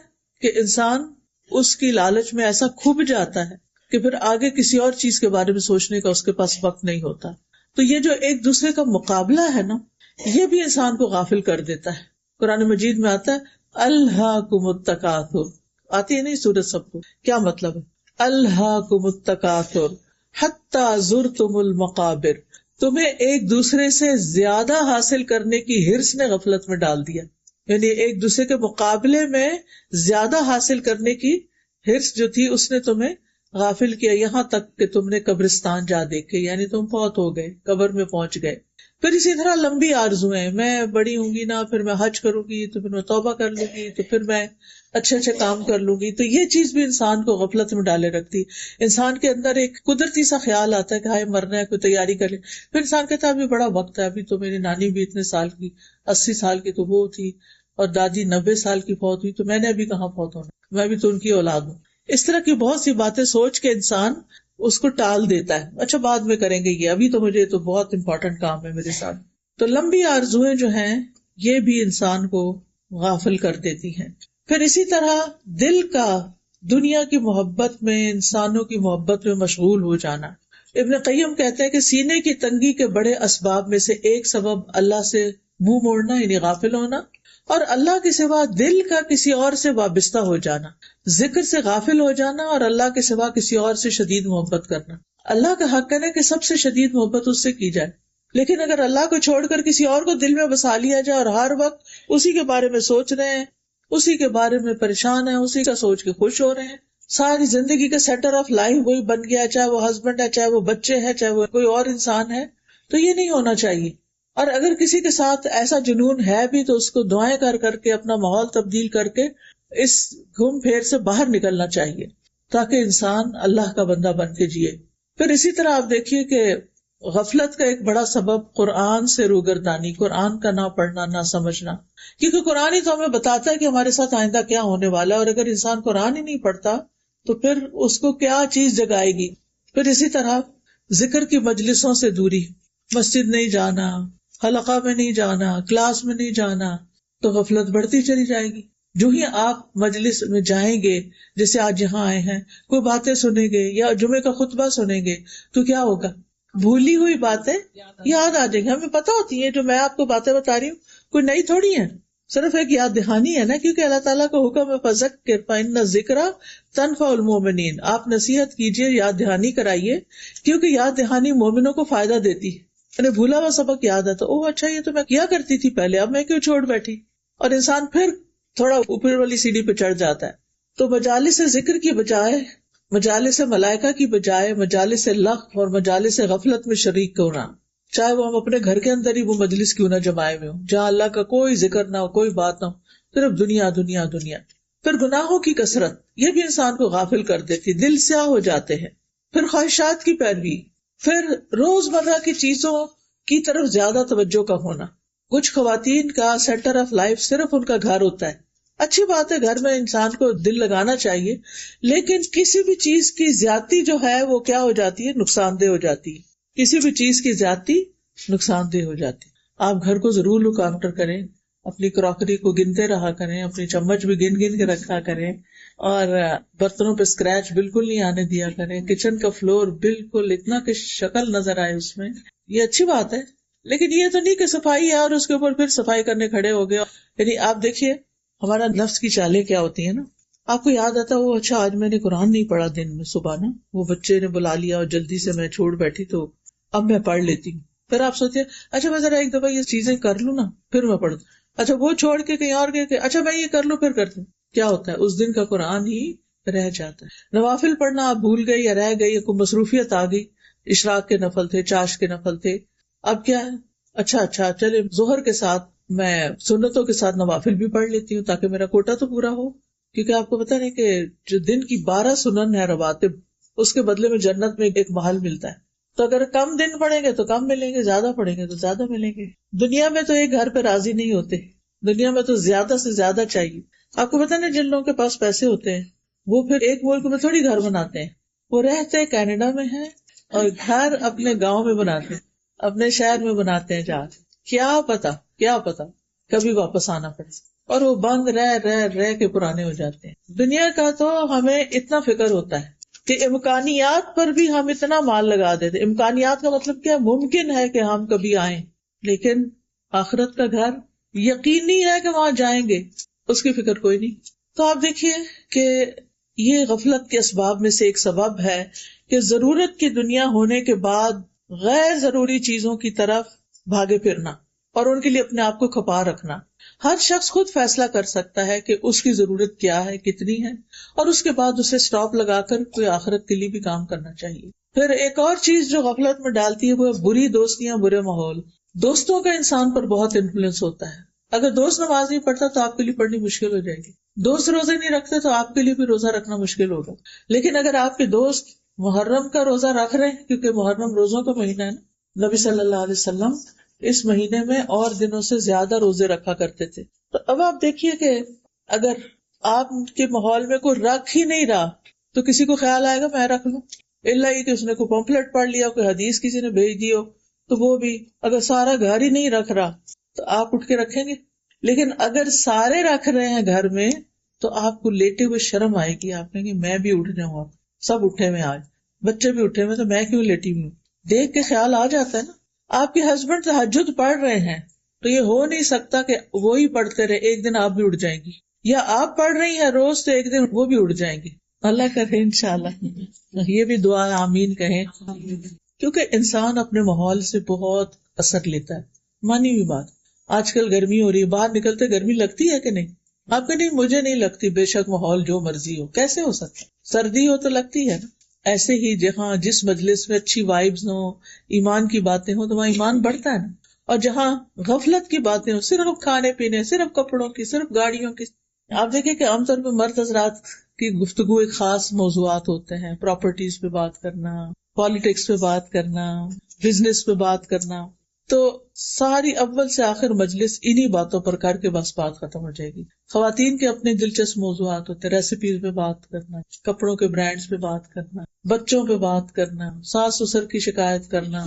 کہ انسان اس کی لالچ میں ایسا کھب جاتا ہے کہ پھر آگے کسی اور چیز کے بارے میں سوچنے کا اس کے پاس وقت نہیں ہوتا۔ تو یہ جو ایک دوسرے کا مقابلہ ہے نا، یہ بھی انسان کو غافل کر دیتا ہے۔ قرآن مجید میں آتا ہے الہاکم التکاثر، آتی ہے نہیں سورت سب کو، کیا مطلب ہے؟ الہاکم التکاثر حتی زرتم المقابر، تمہیں ایک دوسرے سے زیادہ حاصل کرنے کی ہرس نے غفلت میں ڈال دیا، یعنی ایک دوسرے کے مقابلے میں زیادہ حاصل کرنے کی ہرس جو تھی اس نے تمہیں غافل کیا، یہاں تک کہ تم نے قبرستان جا دیکھے، یعنی تم فوت ہو گئے، قبر میں پہنچ گئے۔ پھر اسی طرح لمبی آرزویں، میں بڑی ہوں گی نا، پھر میں حج کروں گی، تو پھر میں توبہ کر لوں گی، تو پھر میں اچھے اچھے کام کر لوں گی، تو یہ چیز بھی انسان کو غفلت میں ڈالے رکھتی۔ انسان کے اندر ایک قدرتی سا خیال آتا ہے کہ ہائے مرنا ہے، کوئی تیاری کر لے، پھر انسان کہتا ہے ابھی بڑا وقت ہے، ابھی تو میری نانی بھی اتنے سال کی، 80 سال کی تو وہ تھی، اور دادی 90 سال کی فوت ہوئی، تو میں نے ابھی کہاں فوت ہونا، میں بھی تو ان کی اولاد ہوں۔ اس طرح کی بہت سی باتیں سوچ کے انسان اس کو ٹال دیتا ہے، اچھا بعد میں کریں گے، یہ ابھی تو مجھے تو بہت امپورٹنٹ کام ہے میرے ساتھ۔ تو لمبی آرزویں جو ہیں یہ بھی انسان کو غافل کر دیتی ہیں۔ پھر اسی طرح دل کا دنیا کی محبت میں، انسانوں کی محبت میں مشغول ہو جانا۔ ابن قیم کہتے ہیں کہ سینے کی تنگی کے بڑے اسباب میں سے ایک سبب اللہ سے منہ موڑنا یعنی غافل ہونا، اور اللہ کے سوا دل کا کسی اور سے وابستہ ہو جانا، ذکر سے غافل ہو جانا، اور اللہ کے سوا کسی اور سے شدید محبت کرنا۔ اللہ کا حق ہے کہ سب سے شدید محبت اس سے کی جائے، لیکن اگر اللہ کو چھوڑ کر کسی اور کو دل میں بسا لیا جائے اور ہر وقت اسی کے بارے میں سوچ رہے ہیں، اسی کے بارے میں پریشان ہیں، اسی کا سوچ کے خوش ہو رہے ہیں، ساری زندگی کا سینٹر آف لائف وہی بن گیا، چاہے وہ ہسبینڈ ہے، چاہے وہ بچے ہیں، چاہے وہ کوئی اور انسان ہے، تو یہ نہیں ہونا چاہیے۔ اور اگر کسی کے ساتھ ایسا جنون ہے بھی تو اس کو دعائیں کر کر کے، اپنا ماحول تبدیل کر کے اس گھوم پھیر سے باہر نکلنا چاہیے تاکہ انسان اللہ کا بندہ بن کے جیے۔ پھر اسی طرح آپ دیکھیے کہ غفلت کا ایک بڑا سبب قرآن سے روگردانی، قرآن کا نہ پڑھنا، نہ سمجھنا، کیونکہ قرآن ہی تو ہمیں بتاتا ہے کہ ہمارے ساتھ آئندہ کیا ہونے والا ہے، اور اگر انسان قرآن ہی نہیں پڑھتا تو پھر اس کو کیا چیز جگائے گی۔ پھر اسی طرح ذکر کی مجلسوں سے دوری، مسجد نہیں جانا، حلقہ میں نہیں جانا، کلاس میں نہیں جانا، تو غفلت بڑھتی چلی جائے گی۔ جو ہی آپ مجلس میں جائیں گے، جیسے آج یہاں آئے ہیں، کوئی باتیں سنیں گے یا جمعے کا خطبہ سنیں گے، تو کیا ہوگا؟ بھولی ہوئی باتیں یاد آ جائیں گی۔ ہمیں پتہ ہوتی ہیں جو میں آپ کو باتیں بتا رہی ہوں کوئی نئی تھوڑی ہے، صرف ایک یاد دہانی ہے نا، کیونکہ اللہ تعالیٰ کا حکم ہے فذکر فإن الذکری تنفع المؤمنین، آپ نصیحت کیجیے، یاد دہانی کرائیے، کیونکہ یاد دہانی مومنوں کو فائدہ دیتی ہے۔ یعنی بھولا ہوا سبق یاد آتا، اوہ اچھا یہ تو میں کیا کرتی تھی پہلے، اب میں کیوں چھوڑ بیٹھی، اور انسان پھر تھوڑا اوپر والی سیڑھی پہ چڑھ جاتا ہے۔ تو مجالس ذکر کی بجائے، مجالس ملائکہ کی بجائے مجالس لغو اور مجالس غفلت میں شریک ہونا، چاہے وہ ہم اپنے گھر کے اندر ہی وہ مجلس کیوں نہ جمائے ہوئے ہوں، جہاں اللہ کا کوئی ذکر نہ ہو، کوئی بات نہ ہو، صرف دنیا دنیا دنیا۔ پھر گناہوں کی کثرت، یہ بھی انسان کو غافل کر دیتی، دل سیاہ ہو جاتے ہیں۔ پھر خواہشات کی پیروی، پھر روزمرہ کی چیزوں کی طرف زیادہ توجہ کا ہونا۔ کچھ خواتین کا سینٹر آف لائف صرف ان کا گھر ہوتا ہے، اچھی بات ہے گھر میں انسان کو دل لگانا چاہیے، لیکن کسی بھی چیز کی زیادتی جو ہے وہ کیا ہو جاتی ہے، نقصان دہ ہو جاتی ہے۔ کسی بھی چیز کی زیادتی نقصان دہ ہو جاتی ہے۔ آپ گھر کو ضرور لک آفٹر کریں، اپنی کراکری کو گنتے رہا کریں، اپنی چمچ بھی گن گن کے رکھا کریں، اور برتنوں پہ اسکریچ بالکل نہیں آنے دیا کریں، کچن کا فلور بالکل اتنا کہ شکل نظر آئے اس میں، یہ اچھی بات ہے۔ لیکن یہ تو نہیں کہ صفائی ہے اور اس کے اوپر پھر صفائی کرنے کھڑے ہو گئے۔ یعنی آپ دیکھیے ہمارا نفس کی چالیں کیا ہوتی ہیں نا، آپ کو یاد آتا وہ اچھا آج میں نے قرآن نہیں پڑھا دن میں، صبح نا وہ بچے نے بلا لیا اور جلدی سے میں چھوڑ بیٹھی تو اب میں پڑھ لیتی ہوں۔ پھر آپ سوچتے اچھا میں ذرا ایک دفعہ یہ چیزیں کر لوں نا پھر میں پڑھ دوں، اچھا وہ چھوڑ کے کہیں اور گئے کہ اچھا میں یہ کر لوں پھر کرتی ہوں، کیا ہوتا ہے اس دن کا قرآن ہی رہ جاتا ہے. نوافل پڑھنا آپ بھول گئے یا رہ گئی یا کوئی مصروفیت آ گئی، اشراق کے نفل تھے، چاش کے نفل تھے، اب کیا ہے اچھا چلے ظہر کے ساتھ میں سنتوں کے ساتھ نوافل بھی پڑھ لیتی ہوں تاکہ میرا کوٹا تو پورا ہو. کیونکہ آپ کو پتا نہیں کہ جو دن کی 12 سنن ہے رواتب، اس کے بدلے میں جنت میں ایک محل ملتا ہے. تو اگر کم دن پڑھیں گے تو کم ملیں گے، زیادہ پڑھیں گے تو زیادہ ملیں گے. دنیا میں تو ایک گھر پہ راضی نہیں ہوتے، دنیا میں تو زیادہ سے زیادہ چاہیے. آپ کو پتا نہیں جن لوگوں کے پاس پیسے ہوتے ہیں وہ پھر ایک ملک میں تھوڑی گھر بناتے ہیں، وہ رہتے کینیڈا میں ہیں اور گھر اپنے گاؤں میں بناتے ہیں، اپنے شہر میں بناتے ہیں. جا کیا پتا کبھی واپس آنا پڑے، اور وہ بند رہ کے پرانے ہو جاتے ہیں. دنیا کا تو ہمیں اتنا فکر ہوتا ہے کہ امکانیات پر بھی ہم اتنا مال لگا دیتے. امکانیات کا مطلب کیا؟ ممکن ہے کہ ہم کبھی آئیں، لیکن آخرت کا گھر یقینی ہے کہ وہاں جائیں گے، اس کی فکر کوئی نہیں. تو آپ دیکھیے کہ یہ غفلت کے اسباب میں سے ایک سبب ہے کہ ضرورت کی دنیا ہونے کے بعد غیر ضروری چیزوں کی طرف بھاگے پھرنا اور ان کے لیے اپنے آپ کو کھپا رکھنا. ہر شخص خود فیصلہ کر سکتا ہے کہ اس کی ضرورت کیا ہے، کتنی ہے، اور اس کے بعد اسے سٹاپ لگا کر کوئی آخرت کے لیے بھی کام کرنا چاہیے. پھر ایک اور چیز جو غفلت میں ڈالتی ہے وہ ہے بری دوستیاں، برے ماحول. دوستوں کا انسان پر بہت انفلوئنس ہوتا ہے. اگر دوست نماز نہیں پڑھتا تو آپ کے لیے پڑھنی مشکل ہو جائے گی، دوست روزے نہیں رکھتے تو آپ کے لیے بھی روزہ رکھنا مشکل ہوگا. لیکن اگر آپ کے دوست محرم کا روزہ رکھ رہے ہیں، کیونکہ محرم روزوں کا مہینہ ہے نا، نبی صلی اللہ علیہ وسلم اس مہینے میں اور دنوں سے زیادہ روزے رکھا کرتے تھے. تو اب آپ دیکھیے کہ اگر آپ کے ماحول میں کوئی رکھ ہی نہیں رہا تو کسی کو خیال آئے گا میں رکھ لوں، الا یہ کہ اس نے کوئی پمفلٹ پڑھ لیا، کوئی حدیث کسی نے بھیج دی ہو تو وہ بھی. اگر سارا گھر ہی نہیں رکھ رہا تو آپ اٹھ کے رکھیں گے. لیکن اگر سارے رکھ رہے ہیں گھر میں تو آپ کو لیٹے ہوئے شرم آئے گی، آپ کہیں گے میں بھی اٹھ جاؤں، آپ سب اٹھے ہوئے، آج بچے بھی اٹھے ہوئے تو میں کیوں لیٹی ہوئی ہوں. دیکھ کے خیال آ جاتا ہے نا. آپ کے ہسبینڈ تہجد پڑھ رہے ہیں تو یہ ہو نہیں سکتا کہ وہی پڑھتے رہے، ایک دن آپ بھی اٹھ جائیں گی، یا آپ پڑھ رہی ہیں روز تو ایک دن وہ بھی اٹھ جائیں گی. اللہ کرے انشاءاللہ، یہ بھی دعا آمین کہیں. کیونکہ انسان اپنے ماحول سے بہت اثر لیتا ہے. مانی ہوئی بات، آج کل گرمی ہو رہی ہے، باہر نکلتے گرمی لگتی ہے کہ نہیں؟ آپ کے نہیں، مجھے نہیں لگتی، بے شک ماحول جو مرضی ہو. کیسے ہو سکتا؟ سردی ہو تو لگتی ہے نا. ایسے ہی جہاں جس مجلس میں اچھی وائبز ہوں، ایمان کی باتیں ہوں تو وہاں ایمان بڑھتا ہے نا. اور جہاں غفلت کی باتیں ہوں، صرف کھانے پینے، صرف کپڑوں کی، صرف گاڑیوں کی. آپ دیکھیں کہ عام طور پہ مرد حضرات کی گفتگو ایک خاص موضوعات ہوتے ہیں، پراپرٹیز پہ بات کرنا، پالیٹکس پہ بات کرنا، بزنس پہ بات کرنا. تو ساری اول سے آخر مجلس انہی باتوں پر کر کے بس بات ختم ہو جائے گی. خواتین کے اپنے دلچسپ موضوعات ہوتے ہیں، ریسیپیز پہ بات کرنا، کپڑوں کے برانڈز پہ بات کرنا، بچوں پہ بات کرنا، ساس سسر کی شکایت کرنا،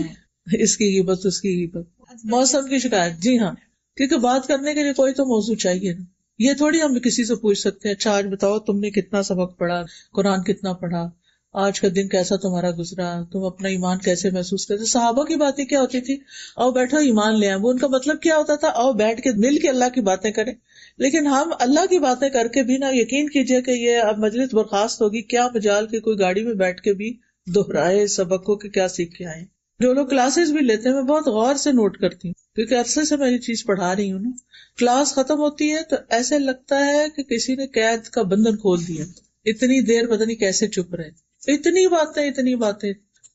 اس کی غیبت اس کی غیبت، موسم کی شکایت. جی ہاں، کیونکہ بات کرنے کے لیے کوئی تو موضوع چاہیے نا. یہ تھوڑی ہم کسی سے پوچھ سکتے ہیں اچھا آج بتاؤ تم نے کتنا سبق پڑھا، قرآن کتنا پڑھا، آج کا دن کیسا تمہارا گزرا، تم اپنا ایمان کیسے محسوس کرتے. صحابہ کی باتیں کیا ہوتی تھی؟ آؤ بیٹھو ایمان لے آئیں. وہ ان کا مطلب کیا ہوتا تھا؟ آؤ بیٹھ کے مل کے اللہ کی باتیں کریں. لیکن ہم اللہ کی باتیں کر کے بھی نہ، یقین کیجئے کہ یہ اب مجلس برخاست ہوگی، کیا مجال کہ کوئی گاڑی میں بیٹھ کے بھی دہرائے سبق کو کہ کیا سیکھ کے آئے. جو لوگ کلاسز بھی لیتے ہیں میں بہت غور سے نوٹ کرتی ہوں، کیونکہ عرصے سے میں یہ چیز پڑھا رہی ہوں نا. کلاس ختم ہوتی ہے تو ایسے لگتا ہے کہ کسی نے قید کا بندھن کھول دیا. اتنی دیر پتہ نہیں کیسے چپ رہے، اتنی باتیں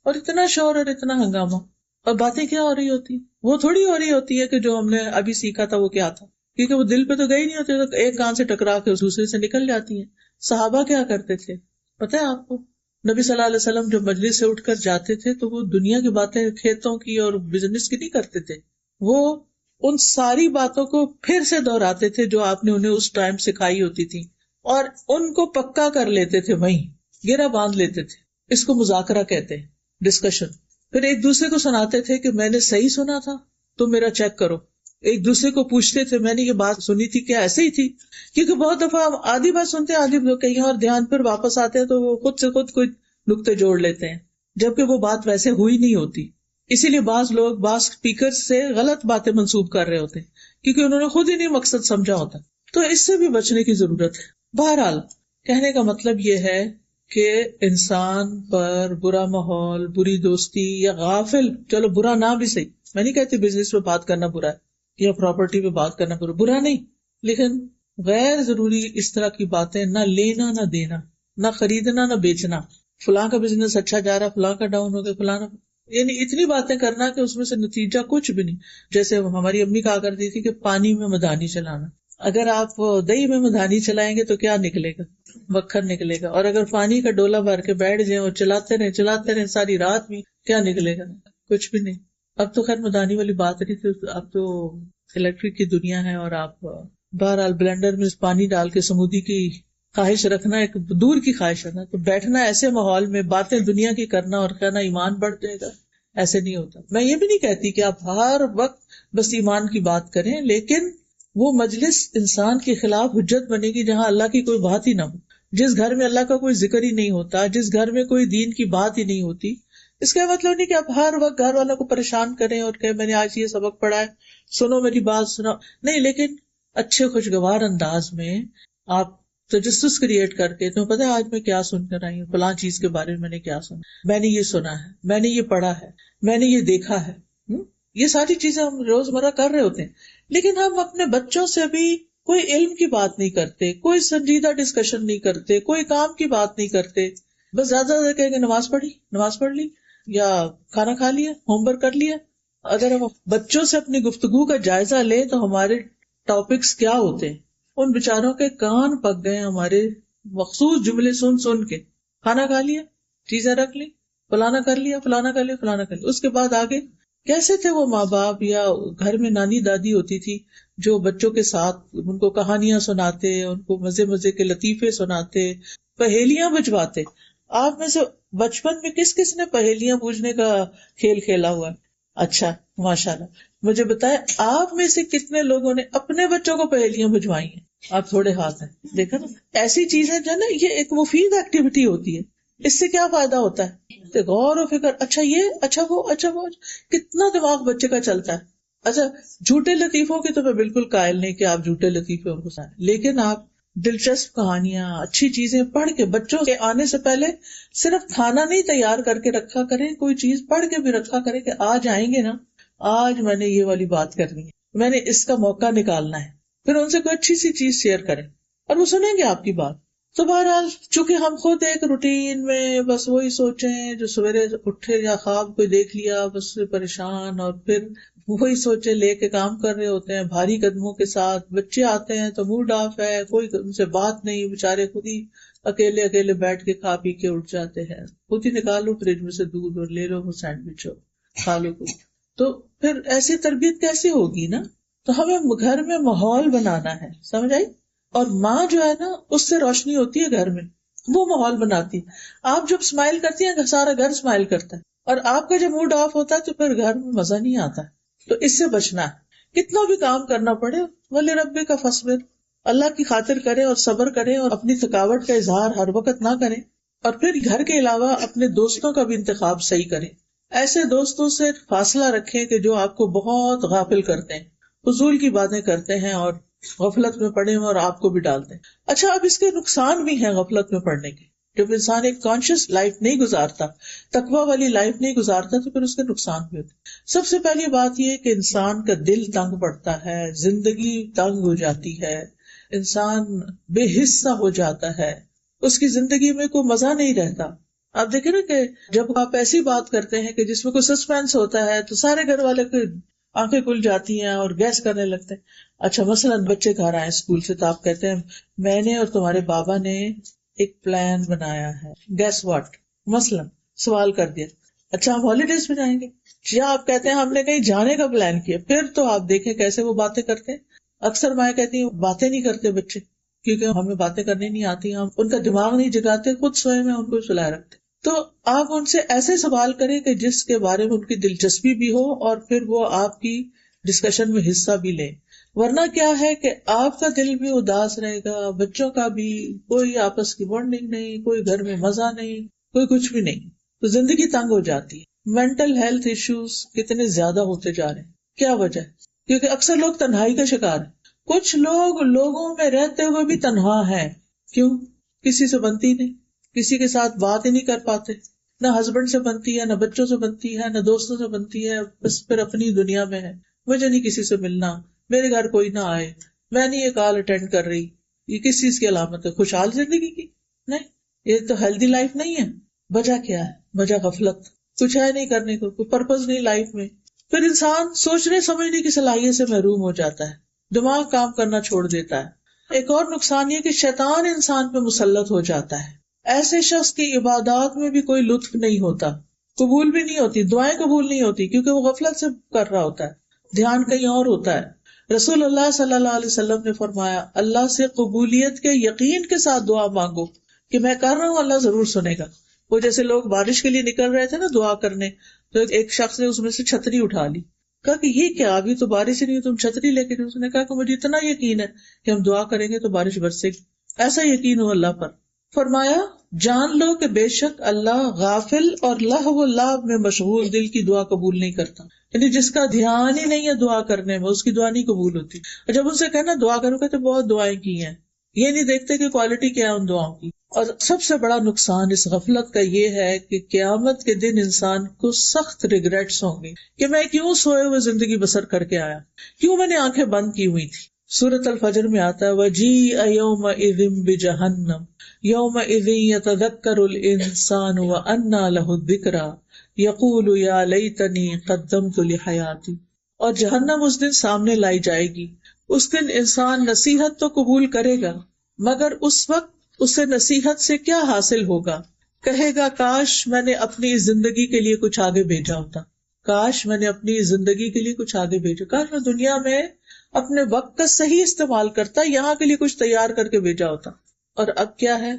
اور اتنا شور اور اتنا ہنگامہ. اور باتیں کیا ہو رہی ہوتی؟ وہ تھوڑی ہو رہی ہوتی ہے کہ جو ہم نے ابھی سیکھا تھا وہ کیا تھا، کیونکہ وہ دل پہ تو گئی نہیں ہوتی، تو ایک کان سے ٹکرا کے دوسرے سے نکل جاتی ہیں. صحابہ کیا کرتے تھے پتہ ہے آپ کو؟ نبی صلی اللہ علیہ وسلم جب مجلس سے اٹھ کر جاتے تھے تو وہ دنیا کی باتیں، کھیتوں کی اور بزنس کی نہیں کرتے تھے. وہ ان ساری باتوں کو پھر سے دہراتے تھے جو آپ نے انہیں اس ٹائم سکھائی ہوتی تھی، اور ان کو پکا کر لیتے تھے، وہیں گرہ باندھ لیتے تھے. اس کو مذاکرہ کہتے ہیں، ڈسکشن. پھر ایک دوسرے کو سناتے تھے کہ میں نے صحیح سنا تھا، تم میرا چیک کرو. ایک دوسرے کو پوچھتے تھے میں نے یہ بات سنی تھی کیا ایسے ہی تھی؟ کیونکہ بہت دفعہ ہم آدھی بات سنتے ہیں، آدھی کہیں اور دھیان پر واپس آتے ہیں تو وہ خود سے خود کوئی نقطے جوڑ لیتے ہیں، جبکہ وہ بات ویسے ہوئی نہیں ہوتی. اسی لیے بعض لوگ بعض اسپیکر سے غلط باتیں منسوب کر رہے ہوتے ہیں کیونکہ انہوں نے خود ہی نہیں مقصد سمجھا ہوتا. تو اس سے بھی بچنے کی ضرورت ہے. بہرحال کہنے کا مطلب یہ ہے کہ انسان پر برا ماحول، بری دوستی یا غافل، چلو برا نہ بھی صحیح، میں نہیں کہتی بزنس میں بات کرنا برا ہے، یا پراپرٹی پہ بات کرنا کرو، برا نہیں، لیکن غیر ضروری اس طرح کی باتیں نہ لینا نہ دینا، نہ خریدنا نہ بیچنا، فلاں کا بزنس اچھا جا رہا، فلاں کا ڈاؤن ہو گیا، فلاں یعنی اتنی باتیں کرنا کہ اس میں سے نتیجہ کچھ بھی نہیں. جیسے ہماری امی کہا کرتی تھی کہ پانی میں مدانی چلانا. اگر آپ دہی میں مدانی چلائیں گے تو کیا نکلے گا؟ مکھن نکلے گا. اور اگر پانی کا ڈولا بھر کے بیٹھ جائیں اور چلاتے رہے ساری رات بھی، کیا نکلے گا؟ کچھ بھی نہیں. اب تو خیر مدانی والی بات نہیں تھی، اب تو الیکٹرک کی دنیا ہے، اور آپ بہرحال بلینڈر میں پانی ڈال کے سمودی کی خواہش رکھنا ایک دور کی خواہش ہے نا. تو بیٹھنا ایسے ماحول میں باتیں دنیا کی کرنا اور کہنا ایمان بڑھ جائے گا، ایسے نہیں ہوتا. میں یہ بھی نہیں کہتی کہ آپ ہر وقت بس ایمان کی بات کریں، لیکن وہ مجلس انسان کے خلاف حجت بنے گی جہاں اللہ کی کوئی بات ہی نہ ہو، جس گھر میں اللہ کا کوئی ذکر ہی نہیں ہوتا، جس گھر میں کوئی دین کی بات ہی نہیں ہوتی. اس کا مطلب نہیں کہ آپ ہر وقت گھر والوں کو پریشان کریں اور کہ میں نے آج یہ سبق پڑھا ہے، سنو میری بات سنو، نہیں، لیکن اچھے خوشگوار انداز میں آپ تجسس کریٹ کر کے، تمہیں پتا ہے آج میں کیا سن کر آئی ہوں، فلاں چیز کے بارے میں میں نے کیا سنا، میں نے یہ سنا ہے، میں نے یہ پڑھا ہے، میں نے یہ دیکھا ہے. یہ ساری چیزیں ہم روزمرہ کر رہے ہوتے ہیں، لیکن ہم اپنے بچوں سے بھی کوئی علم کی بات نہیں کرتے، کوئی سنجیدہ ڈسکشن نہیں کرتے، کوئی کام کی بات نہیں کرتے. بس زیادہ زیادہ کہیں گے نماز پڑھ لی یا کھانا کھا لیا، ہوم ورک کر لیا. اگر ہم بچوں سے اپنی گفتگو کا جائزہ لیں تو ہمارے ٹاپکس کیا ہوتے ہیں. ان بیچاروں کے کان پک گئے ہمارے مخصوص جملے سن کے. کھانا کھا لیا، چیزیں رکھ لی، فلانا کر لیا، فلانا کر لیا، فلانا کر لیا. اس کے بعد آگے کیسے تھے وہ ماں باپ یا گھر میں نانی دادی ہوتی تھی جو بچوں کے ساتھ ان کو کہانیاں سناتے، ان کو مزے مزے کے لطیفے سناتے، پہیلیاں بجواتے. آپ میں سے بچپن میں کس کس نے پہیلیاں بوجھنے کا کھیل کھیلا ہوا ہے؟ اچھا، ماشاءاللہ. مجھے بتائیں آپ میں سے کتنے لوگوں نے اپنے بچوں کو پہیلیاں بجوائی ہیں؟ آپ تھوڑے ہاتھ ہیں. دیکھا نا، ایسی چیزیں جو ہے نا، یہ ایک مفید ایکٹیویٹی ہوتی ہے. اس سے کیا فائدہ ہوتا ہے؟ غور و فکر، اچھا یہ، اچھا وہ، اچھا وہ، کتنا دماغ بچے کا چلتا ہے. اچھا جھوٹے لطیفوں کی تو میں بالکل قائل نہیں کہ آپ جھوٹے لطیفے ان کو سنائیں، لیکن آپ دلچسپ کہانیاں، اچھی چیزیں پڑھ کے بچوں کے آنے سے پہلے صرف کھانا نہیں تیار کر کے رکھا کریں، کوئی چیز پڑھ کے بھی رکھا کریں کہ آج آئیں گے نا، آج میں نے یہ والی بات کرنی ہے، میں نے اس کا موقع نکالنا ہے. پھر ان سے کوئی اچھی سی چیز شیئر کریں اور وہ سنیں گے آپ کی بات. تو بہرحال چونکہ ہم خود ایک روٹین میں بس وہی سوچیں جو سویرے اٹھے یا خواب کوئی دیکھ لیا بس پریشان، اور پھر وہی سوچے لے کے کام کر رہے ہوتے ہیں بھاری قدموں کے ساتھ. بچے آتے ہیں تو موڈ آف ہے، کوئی ان سے بات نہیں، بےچارے خود ہی اکیلے بیٹھ کے کھا پی کے اٹھ جاتے ہیں. خود ہی نکالو فریج میں سے دودھ اور لے لو وہ سینڈوچ ہو کھا لو کچھ. تو پھر ایسی تربیت کیسے ہوگی نا؟ تو ہمیں گھر میں ماحول بنانا ہے، سمجھ آئی؟ اور ماں جو ہے نا اس سے روشنی ہوتی ہے گھر میں، وہ ماحول بناتی. آپ جب اسمائل کرتی ہیں سارا گھر اسمائل کرتا ہے، اور آپ کا جب موڈ آف ہوتا ہے تو پھر گھر میں مزہ نہیں آتا. تو اس سے بچنا ہے. کتنا بھی کام کرنا پڑے ولی ربی کا فصبر، اللہ کی خاطر کریں اور صبر کریں اور اپنی تھکاوٹ کا اظہار ہر وقت نہ کریں. اور پھر گھر کے علاوہ اپنے دوستوں کا بھی انتخاب صحیح کریں. ایسے دوستوں سے فاصلہ رکھیں کہ جو آپ کو بہت غافل کرتے ہیں، فضول کی باتیں کرتے ہیں اور غفلت میں پڑے ہیں اور آپ کو بھی ڈالتے ہیں. اچھا اب اس کے نقصان بھی ہیں غفلت میں پڑنے کے. جب انسان ایک کانشیس لائف نہیں گزارتا، تقوی والی لائف نہیں گزارتا، تو پھر اس کے نقصان بھی ہوتے. سب سے پہلی بات یہ کہ انسان کا دل تنگ پڑتا ہے، زندگی تنگ ہو جاتی ہے، انسان بے حصہ ہو جاتا ہے، اس کی زندگی میں کوئی مزہ نہیں رہتا. آپ دیکھیں نا کہ جب آپ ایسی بات کرتے ہیں کہ جس میں کوئی سسپینس ہوتا ہے تو سارے گھر والے کی آنکھیں کھل جاتی ہیں اور گیس کرنے لگتے ہیں. اچھا مثلاً بچے گھر آئے اسکول سے تو آپ کہتے ہیں میں نے اور تمہارے بابا نے ایک پلان بنایا ہے، گیس واٹ، مثلاً سوال کر دیا. اچھا ہم ہالیڈیز پہ جائیں گے، یا آپ کہتے ہیں ہم نے کہیں جانے کا پلان کیا. پھر تو آپ دیکھیں کیسے وہ باتیں کرتے ہیں. اکثر مائیں کہتی ہیں باتیں نہیں کرتے بچے کیونکہ ہمیں باتیں کرنی نہیں آتی، ہم ان کا دماغ نہیں جگاتے، خود سوئے میں ان کو سلائے رکھتے. تو آپ ان سے ایسے سوال کریں کہ جس کے بارے میں ان کی دلچسپی بھی ہو اور پھر وہ آپ کی ڈسکشن میں حصہ بھی لیں. ورنہ کیا ہے کہ آپ کا دل بھی اداس رہے گا، بچوں کا بھی، کوئی آپس کی بانڈنگ نہیں، کوئی گھر میں مزہ نہیں، کوئی کچھ بھی نہیں. تو زندگی تنگ ہو جاتی ہے. مینٹل ہیلتھ ایشوز کتنے زیادہ ہوتے جا رہے ہیں. کیا وجہ ہے؟ کیونکہ اکثر لوگ تنہائی کا شکار ہیں. کچھ لوگ لوگوں میں رہتے ہوئے بھی تنہا ہیں. کیوں؟ کسی سے بنتی نہیں، کسی کے ساتھ بات ہی نہیں کر پاتے، نہ ہسبینڈ سے بنتی ہے، نہ بچوں سے بنتی ہے، نہ دوستوں سے بنتی ہے، بس پھر اپنی دنیا میں ہے. مجھے نہیں کسی سے ملنا، میرے گھر کوئی نہ آئے، میں نہیں یہ کال اٹینڈ کر رہی، یہ کس چیز کی علامت ہے؟ خوشحال زندگی کی نہیں، یہ تو ہیلدی لائف نہیں ہے. وجہ کیا ہے؟ وجہ غفلت، کچھ ہے نہیں کرنے کو، کوئی پرپز نہیں لائف میں. پھر انسان سوچنے سمجھنے کی صلاحیت سے محروم ہو جاتا ہے، دماغ کام کرنا چھوڑ دیتا ہے. ایک اور نقصان یہ کہ شیطان انسان پہ مسلط ہو جاتا ہے. ایسے شخص کی عبادات میں بھی کوئی لطف نہیں ہوتا، قبول بھی نہیں ہوتی، دعائیں قبول نہیں ہوتی، کیونکہ وہ غفلت سے کر رہا ہوتا ہے، دھیان کہیں اور ہوتا ہے. رسول اللہ صلی اللہ علیہ وسلم نے فرمایا، اللہ سے قبولیت کے یقین کے ساتھ دعا مانگو کہ میں کر رہا ہوں، اللہ ضرور سنے گا. وہ جیسے لوگ بارش کے لیے نکل رہے تھے نا دعا کرنے، تو ایک شخص نے اس میں سے چھتری اٹھا لی، کہا کہ یہ کیا، ابھی تو بارش ہی نہیں، تم چھتری لے کے. اس نے کہا کہ مجھے اتنا یقین ہے کہ ہم دعا کریں گے تو بارش برسے گی، ایسا یقین ہو اللہ پر. فرمایا جان لو کہ بے شک اللہ غافل اور لہو و لعب میں مشغول دل کی دعا قبول نہیں کرتا. یعنی جس کا دھیان ہی نہیں ہے دعا کرنے میں، اس کی دعا نہیں قبول ہوتی. اور جب ان سے کہنا دعا کرو گے تو بہت دعائیں کی ہیں، یہ نہیں دیکھتے کہ کوالٹی کیا ہے ان دعاؤں کی. اور سب سے بڑا نقصان اس غفلت کا یہ ہے کہ قیامت کے دن انسان کو سخت ریگریٹس ہوں گے کہ میں کیوں سوئے ہوئے زندگی بسر کر کے آیا، کیوں میں نے آنکھیں بند کی ہوئی تھی. سورۃ الفجر میں آتا ہے وَجِیءَ یَوْمَئِذٍ بِجَہَنَّمَ یَوْمَئِذٍ یَتَذَکَّرُ الْإِنسَانُ وَأَنَّىٰ لَهُ الذِّکْرَىٰ یَقُولُ یَا لَیتَنِی قَدَّمْتُ لِحَیَاتِی. اور جہنم اس دن سامنے لائی جائے گی. اس دن انسان نصیحت تو قبول کرے گا، مگر اس وقت اسے نصیحت سے کیا حاصل ہوگا؟ کہے گا کاش میں نے اپنی زندگی کے لیے کچھ آگے بھیجا ہوتا، کاش میں نے اپنی زندگی کے لیے کچھ آگے بھیجا، کاش میں دنیا میں اپنے وقت کا صحیح استعمال کرتا، یہاں کے لیے کچھ تیار کر کے بھیجا ہوتا. اور اب کیا ہے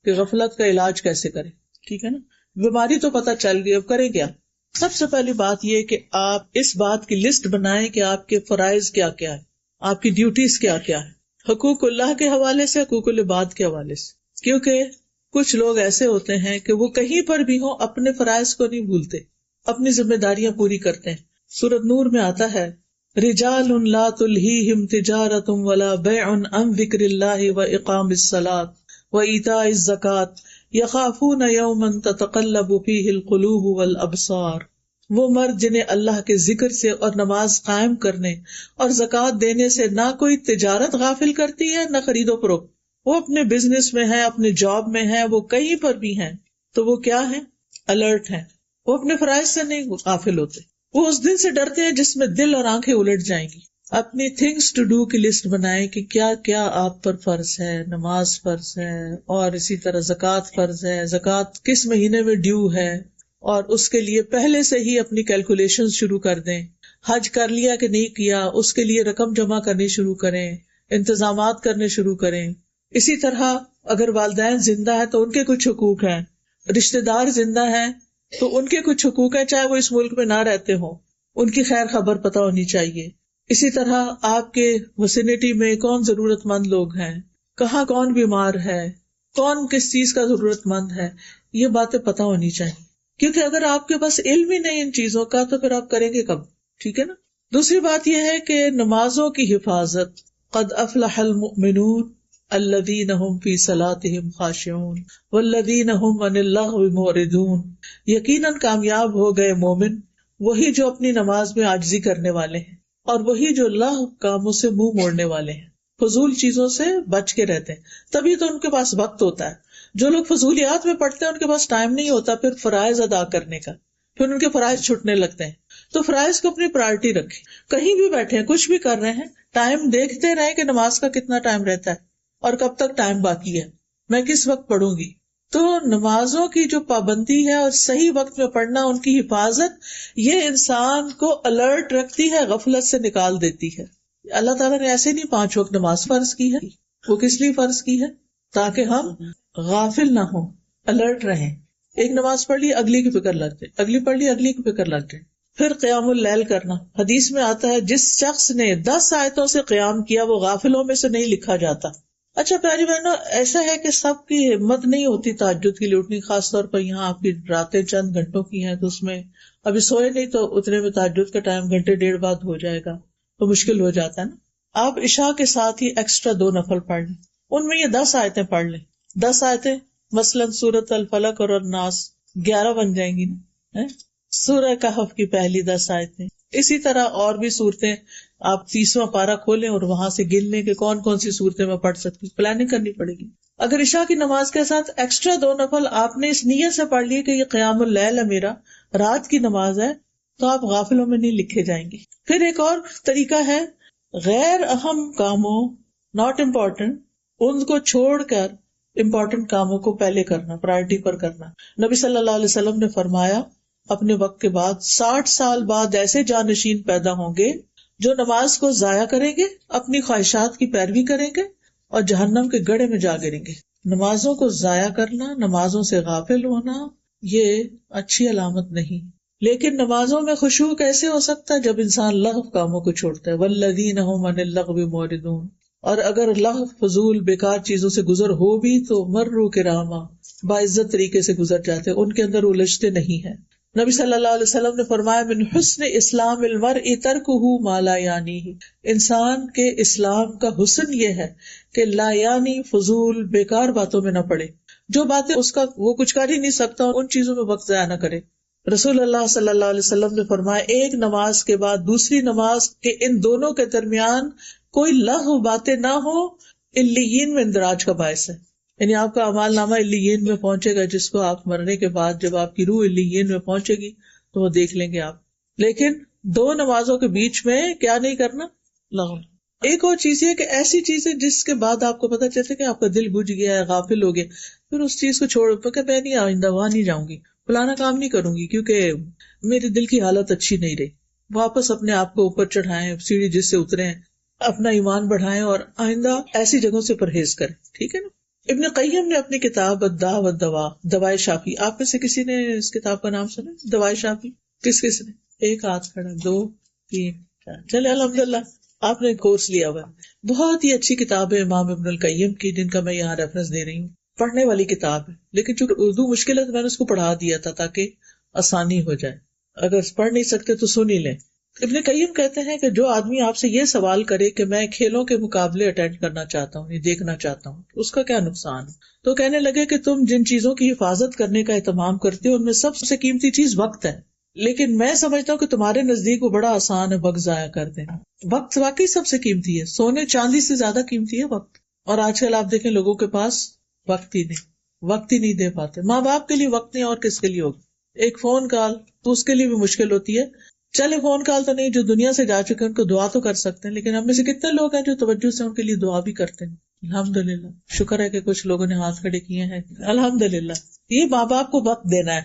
کہ غفلت کا علاج کیسے کریں. ٹھیک ہے نا، بیماری تو پتہ چل گئی، اب کریں کیا؟ سب سے پہلی بات یہ کہ آپ اس بات کی لسٹ بنائیں کہ آپ کے فرائض کیا کیا ہے، آپ کی ڈیوٹیز کیا کیا ہے، حقوق اللہ کے حوالے سے، حقوق العباد کے حوالے سے. کیونکہ کچھ لوگ ایسے ہوتے ہیں کہ وہ کہیں پر بھی ہوں اپنے فرائض کو نہیں بھولتے، اپنی ذمہ داریاں پوری کرتے ہیں. سورۃ نور میں آتا ہے رجال لا تلہیہم تجارۃ ولا بیع عن ذکر اللہ واقام الصلاۃ وایتاء الزکاۃ یخافون یوما تتقلب فیہ القلوب والابصار. وہ مرد جنہیں اللہ کے ذکر سے اور نماز قائم کرنے اور زکوٰۃ دینے سے نہ کوئی تجارت غافل کرتی ہے نہ خرید و فروخت. وہ اپنے بزنس میں ہیں، اپنے جاب میں ہیں، وہ کہیں پر بھی ہیں تو وہ کیا ہیں؟ الرٹ ہیں. وہ اپنے فرائض سے نہیں غافل ہوتے. وہ اس دن سے ڈرتے ہیں جس میں دل اور آنکھیں الٹ جائیں گی. اپنی تھنگس ٹو ڈو کی لسٹ بنائیں کہ کیا کیا آپ پر فرض ہے. نماز فرض ہے، اور اسی طرح زکوٰۃ فرض ہے، زکوٰۃ کس مہینے میں ڈیو ہے، اور اس کے لیے پہلے سے ہی اپنی کیلکولیشن شروع کر دیں. حج کر لیا کہ نہیں کیا، اس کے لیے رقم جمع کرنی شروع کریں، انتظامات کرنے شروع کریں. اسی طرح اگر والدین زندہ ہے تو ان کے کچھ حقوق ہیں، رشتہ دار زندہ ہیں تو ان کے کچھ حقوق ہیں، چاہے وہ اس ملک میں نہ رہتے ہوں، ان کی خیر خبر پتہ ہونی چاہیے. اسی طرح آپ کے وسینٹی میں کون ضرورت مند لوگ ہیں، کہاں کون بیمار ہے، کون کس چیز کا ضرورت مند ہے، یہ باتیں پتہ ہونی چاہیے. کیونکہ اگر آپ کے پاس علم ہی نہیں ان چیزوں کا تو پھر آپ کریں گے کب؟ ٹھیک ہے نا. دوسری بات یہ ہے کہ نمازوں کی حفاظت. قد افلح المؤمنون الذین هم فی صلاتهم خاشعون والذین هم عن اللغو معرضون. یقیناً کامیاب ہو گئے مومن وہی جو اپنی نماز میں عاجزی کرنے والے ہیں، اور وہی جو لغو کاموں سے منہ موڑنے والے ہیں، فضول چیزوں سے بچ کے رہتے ہیں. تبھی تو ان کے پاس وقت ہوتا ہے. جو لوگ فضولیات میں پڑھتے ہیں ان کے پاس ٹائم نہیں ہوتا پھر فرائض ادا کرنے کا، پھر ان کے فرائض چھٹنے لگتے ہیں. تو فرائض کو اپنی پرائرٹی رکھیں. کہیں بھی بیٹھے ہیں، کچھ بھی کر رہے ہیں، ٹائم دیکھتے رہیں کہ نماز کا کتنا ٹائم رہتا ہے اور کب تک ٹائم باقی ہے، میں کس وقت پڑھوں گی. تو نمازوں کی جو پابندی ہے اور صحیح وقت میں پڑھنا، ان کی حفاظت، یہ انسان کو الرٹ رکھتی ہے، غفلت سے نکال دیتی ہے. اللہ تعالیٰ نے ایسے نہیں 5 وقت نماز فرض کی ہے. وہ کس لیے فرض کی ہے؟ تاکہ ہم غافل نہ ہوں، الرٹ رہیں. ایک نماز پڑھ لی، اگلی کی فکر لگ جائے، اگلی پڑھ لی، اگلی کی فکر لگ جائے. پھر قیام اللیل کرنا. حدیث میں آتا ہے جس شخص نے 10 آیتوں سے قیام کیا وہ غافلوں میں سے نہیں لکھا جاتا. اچھا پیاری بہنوں، ایسا ہے کہ سب کی ہمت نہیں ہوتی تہجد کے لیے اٹھنی، خاص طور پر یہاں آپ کی راتیں چند گھنٹوں کی ہیں تو اس میں ابھی سوئے نہیں تو اتنے میں تہجد کا ٹائم گھنٹے 1.5 بعد ہو جائے گا تو مشکل ہو جاتا ہے نا. آپ عشاء کے ساتھ ہی ایکسٹرا 2 نفل پڑھ لیں، ان میں یہ 10 آیتیں پڑھ لیں. 10 آیتیں مثلاً سورۃ الفلق اور الناس 11 بن جائیں گی نا. سورہ کہف کی پہلی 10 آیتیں. اسی طرح اور بھی صورتیں آپ 30واں پارہ کھولیں اور وہاں سے گن لیں کہ کون کون سی صورتیں میں پڑھ سکتی ہوں. پلاننگ کرنی پڑے گی. اگر عشاء کی نماز کے ساتھ ایکسٹرا 2 نفل آپ نے اس نیت سے پڑھ لیے کہ یہ قیام اللیل ہے، میرا رات کی نماز ہے، تو آپ غافلوں میں نہیں لکھے جائیں گے. پھر ایک اور طریقہ ہے غیر اہم کاموں، ناٹ امپورٹنٹ، ان کو چھوڑ کر امپورٹنٹ کاموں کو پہلے کرنا، پرائرٹی پر کرنا. نبی صلی اللہ علیہ وسلم نے فرمایا اپنے وقت کے بعد 60 سال بعد ایسے جانشین پیدا ہوں گے جو نماز کو ضائع کریں گے، اپنی خواہشات کی پیروی کریں گے اور جہنم کے گڑھے میں جا گریں گے. نمازوں کو ضائع کرنا، نمازوں سے غافل ہونا، یہ اچھی علامت نہیں. لیکن نمازوں میں خشوع کیسے ہو سکتا ہے؟ جب انسان لغو کاموں کو چھوڑتا ہے. والذین ھم عن اللغو معرضون. اور اگر لغو، فضول، بیکار چیزوں سے گزر ہو بھی تو مروا کراما، باعزت طریقے سے گزر جاتے، ان کے اندر الجھتے نہیں ہیں. نبی صلی اللہ علیہ وسلم نے فرمایا من حسن اسلام المرء ترکہ ما لا یعنیہ. انسان کے اسلام کا حسن یہ ہے کہ لا یعنی، فضول، بیکار باتوں میں نہ پڑے. جو باتیں اس کا وہ کچھ کر ہی نہیں سکتا ان چیزوں میں وقت ضائع نہ کرے. رسول اللہ صلی اللہ علیہ وسلم نے فرمایا ایک نماز کے بعد دوسری نماز کے ان دونوں کے درمیان کوئی لغو باتیں نہ ہو، علیین میں اندراج کا باعث ہے. یعنی آپ کا اعمال نامہ علیین میں پہنچے گا، جس کو آپ مرنے کے بعد جب آپ کی روح علیین میں پہنچے گی تو وہ دیکھ لیں گے آپ. لیکن 2 نمازوں کے بیچ میں کیا نہیں کرنا؟ لغو. ایک اور چیز یہ کہ ایسی چیزیں جس کے بعد آپ کو پتہ چلتا ہے کہ آپ کا دل بجھ گیا ہے، غافل ہو گئے، پھر اس چیز کو چھوڑ کہ میں نہیں آئندہ وہاں نہیں جاؤں گی، فلانا کام نہیں کروں گی کیونکہ میرے دل کی حالت اچھی نہیں رہی. واپس اپنے آپ کو اوپر چڑھائیں، سیڑھی جس سے اترے ہیں، اپنا ایمان بڑھائیں اور آئندہ ایسی جگہوں سے پرہیز کریں. ٹھیک ہے نا. ابن قیم نے اپنی کتاب الداء والدواء، دوائے شافی، آپ میں سے کسی نے اس کتاب کا نام سنا؟ دوائے شافی کس کس نے؟ ایک ہاتھ کھڑا، 2 3 4. چلے الحمدللہ آپ نے کورس لیا ہوا. بہت ہی اچھی کتاب ہے امام ابن القیم کی، جن کا میں یہاں ریفرنس دے رہی ہوں. پڑھنے والی کتاب ہے، لیکن چونکہ اردو مشکل ہے تو میں نے اس کو پڑھا دیا تھا تاکہ آسانی ہو جائے. اگر پڑھ نہیں سکتے تو سن ہی لیں. ابن قیم کہتے ہیں کہ جو آدمی آپ سے یہ سوال کرے کہ میں کھیلوں کے مقابلے اٹینڈ کرنا چاہتا ہوں، یہ دیکھنا چاہتا ہوں، اس کا کیا نقصان ہے؟ تو کہنے لگے کہ تم جن چیزوں کی حفاظت کرنے کا اہتمام کرتے ہو ان میں سب سے قیمتی چیز وقت ہے. لیکن میں سمجھتا ہوں کہ تمہارے نزدیک وہ بڑا آسان ہے وقت ضائع کر دینا. وقت واقعی سب سے قیمتی ہے، سونے چاندی سے زیادہ قیمتی ہے وقت. اور آج کل آپ دیکھیں لوگوں کے پاس وقت ہی نہیں دے پاتے. ماں باپ کے لیے وقت نہیں اور کس کے لیے ہوگا؟ ایک فون کال تو اس کے لیے بھی مشکل ہوتی ہے. چلے فون کال تو نہیں، جو دنیا سے جا چکے ہیں ان کو دعا تو کر سکتے ہیں، لیکن ہم میں سے کتنے لوگ ہیں جو توجہ سے ان کے لیے دعا بھی کرتے ہیں؟ الحمدللہ، شکر ہے کہ کچھ لوگوں نے ہاتھ کھڑے کیے ہیں. الحمدللہ. یہ ماں باپ کو وقت دینا ہے.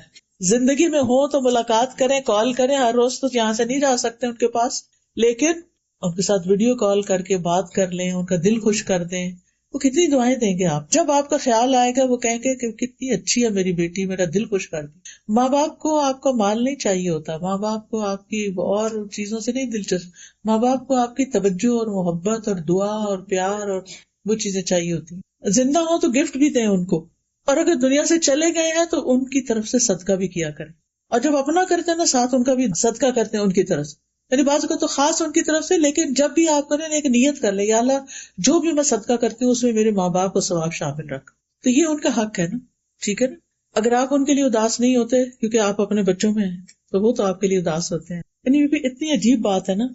زندگی میں ہو تو ملاقات کریں، کال کریں. ہر روز تو یہاں سے نہیں جا سکتے ان کے پاس، لیکن ان کے ساتھ ویڈیو کال کر کے بات کر لیں، ان کا دل خوش کر دیں. وہ کتنی دعائیں دیں گے آپ. جب آپ کا خیال آئے گا وہ کہیں گے کہ کتنی اچھی ہے میری بیٹی، میرا دل خوش کر دی. ماں باپ کو آپ کا مال نہیں چاہیے ہوتا، ماں باپ کو آپ کی اور چیزوں سے نہیں دلچسپ، ماں باپ کو آپ کی توجہ اور محبت اور دعا اور پیار اور وہ چیزیں چاہیے ہوتی. زندہ ہو تو گفٹ بھی دیں ان کو، اور اگر دنیا سے چلے گئے ہیں تو ان کی طرف سے صدقہ بھی کیا کریں. اور جب اپنا کرتے ہیں نا ساتھ ان کا بھی صدقہ کرتے ہیں ان کی طرف سے. یعنی بعض کو تو خاص ان کی طرف سے، لیکن جب بھی آپ کریں ایک نیت کر لیں، یا اللہ جو بھی میں صدقہ کرتی ہوں اس میں میرے ماں باپ کو ثواب شامل رکھ. تو یہ ان کا حق ہے نا. ٹھیک ہے نا. اگر آپ ان کے لیے اداس نہیں ہوتے کیونکہ آپ اپنے بچوں میں ہیں تو وہ تو آپ کے لیے اداس ہوتے ہیں. یعنی یہ بھی اتنی عجیب بات ہے نا.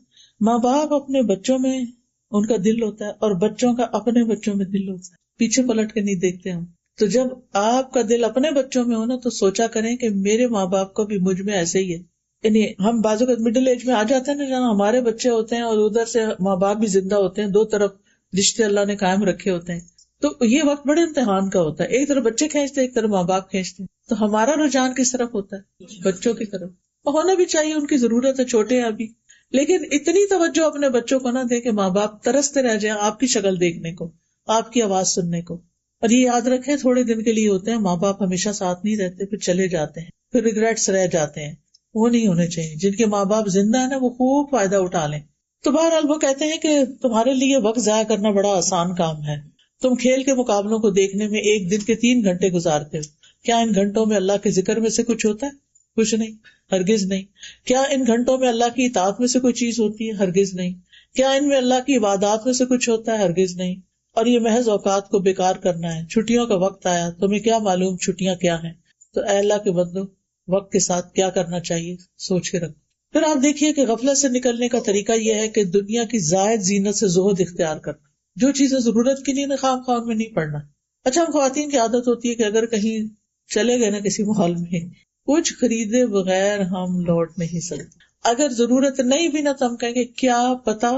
ماں باپ اپنے بچوں میں ان کا دل ہوتا ہے اور بچوں کا اپنے بچوں میں دل ہوتا ہے. پیچھے پلٹ کے نہیں دیکھتے ہم. تو جب آپ کا دل اپنے بچوں میں ہو نا تو سوچا کریں کہ میرے ماں باپ کا بھی مجھ میں ایسے ہی ہے. یعنی ہم بازو کا مڈل ایج میں آ جاتے ہیں نا جہاں ہمارے بچے ہوتے ہیں اور ادھر سے ماں باپ بھی زندہ ہوتے ہیں، 2 طرف رشتے اللہ نے قائم رکھے ہوتے ہیں. تو یہ وقت بڑے امتحان کا ہوتا ہے. ایک طرف بچے کھینچتے ہیں، ایک طرف ماں باپ کھینچتے ہیں. تو ہمارا رجحان کس طرف ہوتا ہے؟ بچوں کی طرف. ہونا بھی چاہیے، ان کی ضرورت ہے، چھوٹے ہیں ابھی. لیکن اتنی توجہ اپنے بچوں کو نہ دے کہ ماں باپ ترستے رہ جائیں آپ کی شکل دیکھنے کو، آپ کی آواز سننے کو. اور یہ یاد رکھیں تھوڑے دن کے لیے ہوتے ہیں، ماں باپ ہمیشہ ساتھ نہیں رہتے، پھر چلے جاتے ہیں، پھر ریگریٹس رہ جاتے ہیں. وہ نہیں ہونے چاہیے. جن کے ماں باپ زندہ ہیں نا وہ خوب فائدہ اٹھا لیں. تو بہرحال وہ کہتے ہیں کہ تمہارے لیے وقت ضائع کرنا بڑا آسان کام ہے. تم کھیل کے مقابلوں کو دیکھنے میں ایک دن کے 3 گھنٹے گزارتے ہو. کیا ان گھنٹوں میں اللہ کے ذکر میں سے کچھ ہوتا ہے؟ کچھ نہیں، ہرگز نہیں. کیا ان گھنٹوں میں اللہ کی اطاعت میں سے کوئی چیز ہوتی ہے؟ ہرگز نہیں. کیا ان میں اللہ کی عبادات میں سے کچھ ہوتا ہے؟ ہرگز نہیں. اور یہ محض اوقات کو بیکار کرنا ہے. چھٹیوں کا وقت آیا، تمہیں کیا معلوم چھٹیاں کیا ہیں. تو اے اللہ کے بندو وقت کے ساتھ کیا کرنا چاہیے سوچ کے رکھو. پھر آپ دیکھیے کہ غفلت سے نکلنے کا طریقہ یہ ہے کہ دنیا کی زائد زینت سے زہد اختیار کرنا. جو چیزیں ضرورت کی نہیں خام خواہ میں نہیں پڑنا. اچھا ہم خواتین کی عادت ہوتی ہے کہ اگر کہیں چلے گئے نا کسی مال میں, کچھ خریدے بغیر ہم لوٹ نہیں سکتے. اگر ضرورت نہیں بھی نا تو ہم کہیں گے کیا پتا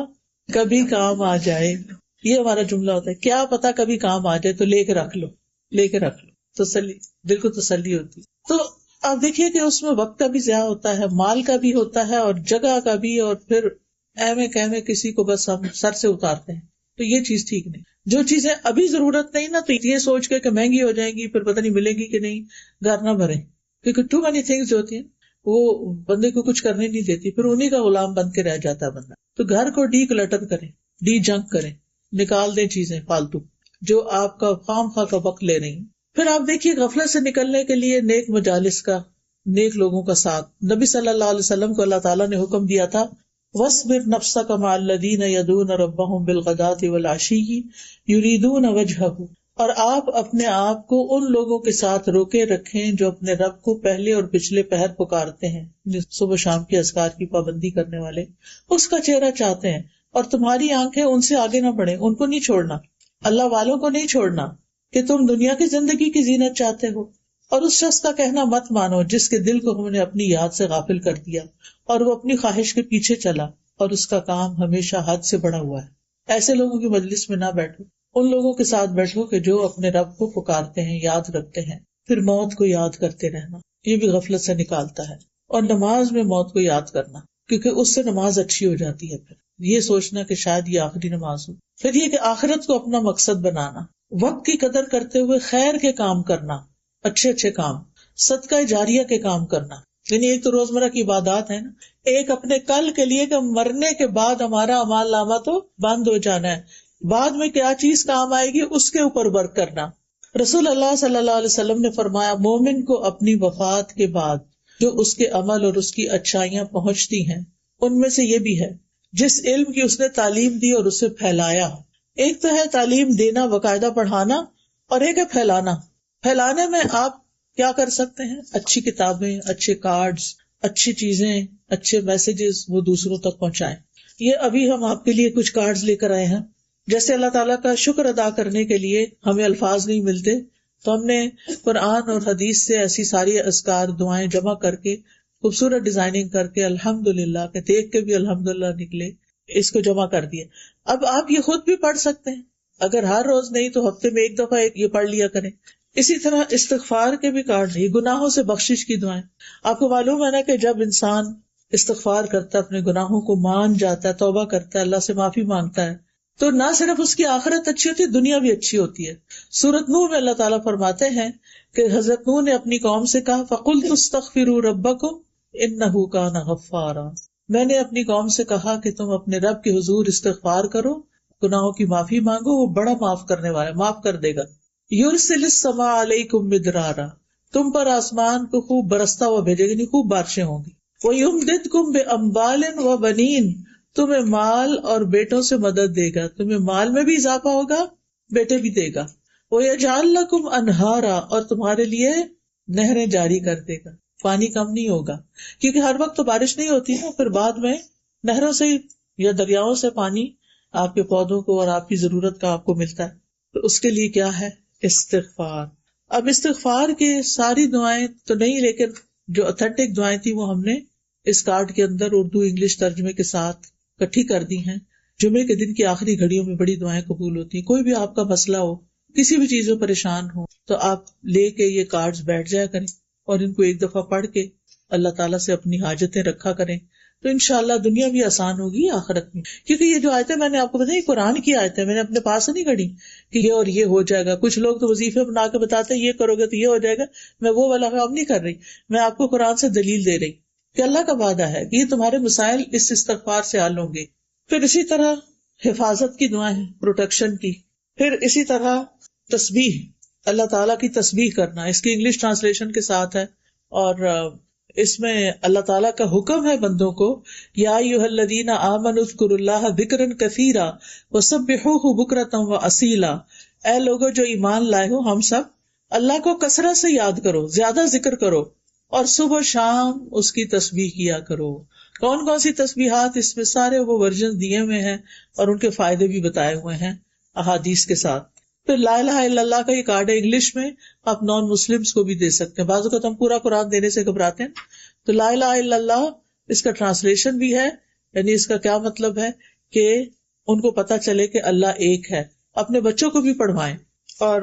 کبھی کام آ جائے. یہ ہمارا جملہ ہوتا ہے, کیا پتا کبھی کام آ جائے تو لے کے رکھ لو, لے کے رکھ لو. تسلی, دل کو تسلی ہوتی. تو آپ دیکھیے کہ اس میں وقت کا بھی ضیاع ہوتا ہے, مال کا بھی ہوتا ہے, اور جگہ کا بھی, اور پھر ایویں کہویں کسی کو بس ہم سر سے اتارتے ہیں. تو یہ چیز ٹھیک نہیں. جو چیزیں ابھی ضرورت نہیں نا تو یہ سوچ کے کہ مہنگی ہو جائیں گی پھر پتہ نہیں ملے گی کہ نہیں, گھر نہ بھریں. کیونکہ ٹو مینی تھنگس جو ہوتی ہیں وہ بندے کو کچھ کرنے نہیں دیتی, پھر انہیں کا غلام بن کے رہ جاتا ہے بندہ. تو گھر کو ڈی کلٹر کریں, ڈی جنک کریں, نکال دیں چیزیں فالتو جو آپ کا خام خواہ کا وقت لے رہی ہیں. پھر آپ دیکھیے غفلت سے نکلنے کے لیے نیک مجالس کا, نیک لوگوں کا ساتھ. نبی صلی اللہ علیہ وسلم کو اللہ تعالیٰ نے حکم دیا تھا وَاصْبِرْ نَفْسَكَ مَعَ الَّذِينَ يَدْعُونَ رَبَّهُمْ بِالْغَدَاةِ وَالْعَشِيِّ يُرِيدُونَ وَجْهَهُ, اور آپ اپنے آپ کو ان لوگوں کے ساتھ روکے رکھیں جو اپنے رب کو پہلے اور پچھلے پہر پکارتے ہیں, صبح شام کے اذکار کی پابندی کرنے والے, اس کا چہرہ چاہتے ہیں. اور تمہاری آنکھیں ان سے آگے نہ بڑھیں, ان کو نہیں چھوڑنا, اللہ والوں کو نہیں چھوڑنا کہ تم دنیا کی زندگی کی زینت چاہتے ہو. اور اس شخص کا کہنا مت مانو جس کے دل کو ہم نے اپنی یاد سے غافل کر دیا اور وہ اپنی خواہش کے پیچھے چلا اور اس کا کام ہمیشہ حد سے بڑا ہوا ہے. ایسے لوگوں کی مجلس میں نہ بیٹھو, ان لوگوں کے ساتھ بیٹھو کہ جو اپنے رب کو پکارتے ہیں, یاد رکھتے ہیں. پھر موت کو یاد کرتے رہنا, یہ بھی غفلت سے نکالتا ہے. اور نماز میں موت کو یاد کرنا, کیونکہ اس سے نماز اچھی ہو جاتی ہے. پھر یہ سوچنا کہ شاید یہ آخری نماز ہو. پھر یہ کہ آخرت کو اپنا مقصد بنانا, وقت کی قدر کرتے ہوئے خیر کے کام کرنا, اچھے اچھے کام, صدقہ جاریہ کے کام کرنا. یعنی ایک تو روزمرہ کی عبادات ہے نا, ایک اپنے کل کے لیے کہ مرنے کے بعد ہمارا اعمال نامہ تو بند ہو جانا ہے, بعد میں کیا چیز کام آئے گی اس کے اوپر ورک کرنا. رسول اللہ صلی اللہ علیہ وسلم نے فرمایا مومن کو اپنی وفات کے بعد جو اس کے عمل اور اس کی اچھائیاں پہنچتی ہیں ان میں سے یہ بھی ہے جس علم کی اس نے تعلیم دی اور اسے پھیلایا. ایک تو ہے تعلیم دینا, باقاعدہ پڑھانا, اور ایک ہے پھیلانا. پھیلانے میں آپ کیا کر سکتے ہیں, اچھی کتابیں, اچھے کارڈز, اچھی چیزیں, اچھے میسیجز وہ دوسروں تک پہنچائیں. یہ ابھی ہم آپ کے لیے کچھ کارڈز لے کر آئے ہیں. جیسے اللہ تعالیٰ کا شکر ادا کرنے کے لیے ہمیں الفاظ نہیں ملتے تو ہم نے قرآن اور حدیث سے ایسی ساری اذکار دعائیں جمع کر کے خوبصورت ڈیزائننگ کر کے الحمدللہ کہ دیکھ کے بھی الحمدللہ نکلے, اس کو جمع کر دیا. اب آپ یہ خود بھی پڑھ سکتے ہیں, اگر ہر روز نہیں تو ہفتے میں ایک دفعہ یہ پڑھ لیا کریں. اسی طرح استغفار کے بھی کارڈ, یہ گناہوں سے بخشش کی دعائیں. آپ کو معلوم ہے نا کہ جب انسان استغفار کرتا ہے, اپنے گناہوں کو مان جاتا ہے, توبہ کرتا ہے, اللہ سے معافی مانگتا ہے, تو نہ صرف اس کی آخرت اچھی ہوتی ہے, دنیا بھی اچھی ہوتی ہے. سورۃ نور میں اللہ تعالیٰ فرماتے ہیں کہ حضرت نوح نے اپنی قوم سے کہا فَقُلْتُ اسْتَغْفِرُوا رَبَّكُمْ إِنَّهُ كَانَ غَفَّارًا, میں نے اپنی قوم سے کہا کہ تم اپنے رب کے حضور استغفار کرو, گناہوں کی معافی مانگو, وہ بڑا معاف کرنے والا ہے, معاف کر دے گا. یرسل السماء علیکم مدرارا, تم پر آسمان کو خوب برستا ہوا بھیجے گا, یعنی خوب بارشیں ہوں گی. وَيُمْدِدْكُمْ بِأَمْوَالٍ وَبَنِينَ, تمہیں مال اور بیٹوں سے مدد دے گا, تمہیں مال میں بھی اضافہ ہوگا, بیٹے بھی دے گا. وَيَجْعَلْ لَكُمْ أَنْهَارًا, اور تمہارے لیے نہریں جاری کر دے گا, پانی کم نہیں ہوگا, کیونکہ ہر وقت تو بارش نہیں ہوتی نا, پھر بعد میں نہروں سے یا دریاؤں سے پانی آپ کے پودوں کو اور آپ کی ضرورت کا آپ کو ملتا ہے. تو اس کے لیے کیا ہے, استغفار. اب استغفار کی ساری دعائیں تو نہیں, لیکن جو اتھینٹک دعائیں تھی وہ ہم نے اس کارڈ کے اندر اردو انگلش ترجمے کے ساتھ اکٹھی کر دی ہیں. جمعے کے دن کی آخری گھڑیوں میں بڑی دعائیں قبول ہوتی ہیں. کوئی بھی آپ کا مسئلہ ہو, کسی بھی چیز میں پریشان ہو, تو آپ لے کے یہ کارڈز بیٹھ جایا کریں اور ان کو ایک دفعہ پڑھ کے اللہ تعالیٰ سے اپنی حاجتیں رکھا کریں, تو انشاءاللہ دنیا بھی آسان ہوگی آخرت میں. کیونکہ یہ جو آیتیں میں نے آپ کو بتائی قرآن کی آیتیں, میں نے اپنے پاس سے نہیں گھڑی کہ یہ اور یہ ہو جائے گا. کچھ لوگ تو وظیفے بنا کے بتاتے ہیں یہ کرو گے تو یہ ہو جائے گا, میں وہ والا کام نہیں کر رہی, میں آپ کو قرآن سے دلیل دے رہی کہ اللہ کا وعدہ ہے کہ یہ تمہارے مسائل اس استغفار سے حل ہوں گے. پھر اسی طرح حفاظت کی دعائیں, پروٹیکشن کی. پھر اسی طرح تسبیح, اللہ تعالیٰ کی تسبیح کرنا, اس کی انگلش ٹرانسلیشن کے ساتھ ہے, اور اس میں اللہ تعالیٰ کا حکم ہے بندوں کو یا ایھا الذین آمنوا اذکروا اللہ ذکرا کثیرا وسبحوہ بکرۃ واصیلا, اے لوگو جو ایمان لائے ہو, ہم سب اللہ کو کثرت سے یاد کرو, زیادہ ذکر کرو اور صبح شام اس کی تسبیح کیا کرو. کون کون سی تسبیحات؟ اس میں سارے وہ ورژن دیے ہوئے ہیں اور ان کے فائدے بھی بتائے ہوئے ہیں احادیث کے ساتھ. پھر لا الہ الا اللہ کا یہ کارڈ ہے انگلش میں، آپ نان مسلمس کو بھی دے سکتے ہیں. بعض اوقات ہم پورا قرآن دینے سے گھبراتے ہیں، تو لا الہ الا اللہ اس کا ٹرانسلیشن بھی ہے، یعنی اس کا کیا مطلب ہے کہ ان کو پتا چلے کہ اللہ ایک ہے. اپنے بچوں کو بھی پڑھوائیں. اور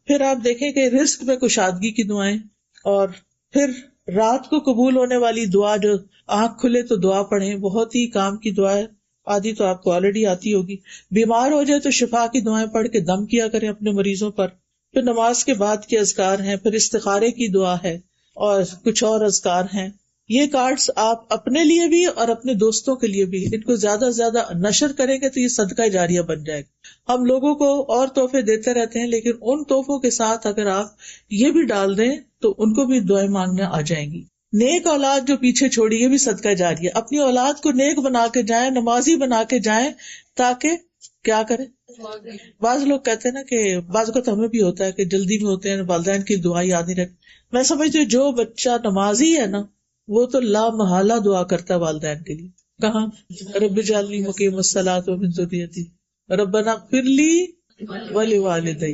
پھر آپ دیکھیں کہ رزق میں کشادگی کی دعائیں، اور پھر رات کو قبول ہونے والی دعا، جو آنکھ کھلے تو دعا پڑھیں، بہت ہی کام کی دعا ہے. آدھی تو آپ کو آلریڈی آتی ہوگی. بیمار ہو جائے تو شفا کی دعائیں پڑھ کے دم کیا کریں اپنے مریضوں پر. پھر نماز کے بعد کے اذکار ہیں، پھر استخارے کی دعا ہے اور کچھ اور اذکار ہیں. یہ کارڈز آپ اپنے لیے بھی اور اپنے دوستوں کے لیے بھی ان کو زیادہ سے زیادہ نشر کریں گے تو یہ صدقہ جاریہ بن جائے گا. ہم لوگوں کو اور تحفے دیتے رہتے ہیں، لیکن ان تحفوں کے ساتھ اگر آپ یہ بھی ڈال دیں تو ان کو بھی دعائیں مانگنے آ جائیں گی. نیک اولاد جو پیچھے چھوڑی، یہ بھی صدقہ جاریہ. اپنی اولاد کو نیک بنا کے جائیں، نمازی بنا کے جائیں، تاکہ کیا کریں. بعض لوگ کہتے ہیں نا کہ بعض اوقات ہمیں بھی ہوتا ہے کہ جلدی میں ہوتے ہیں، والدین کی دعا یاد نہیں رکھتے. میں سمجھتی ہوں جو بچہ نمازی ہے نا وہ تو لا محالہ دعا کرتا ہے والدین کے لیے. کہاں؟ رب اجعلنی مقیم الصلاۃ ومن ذریتی ربنا اغفر لی ولوالدی.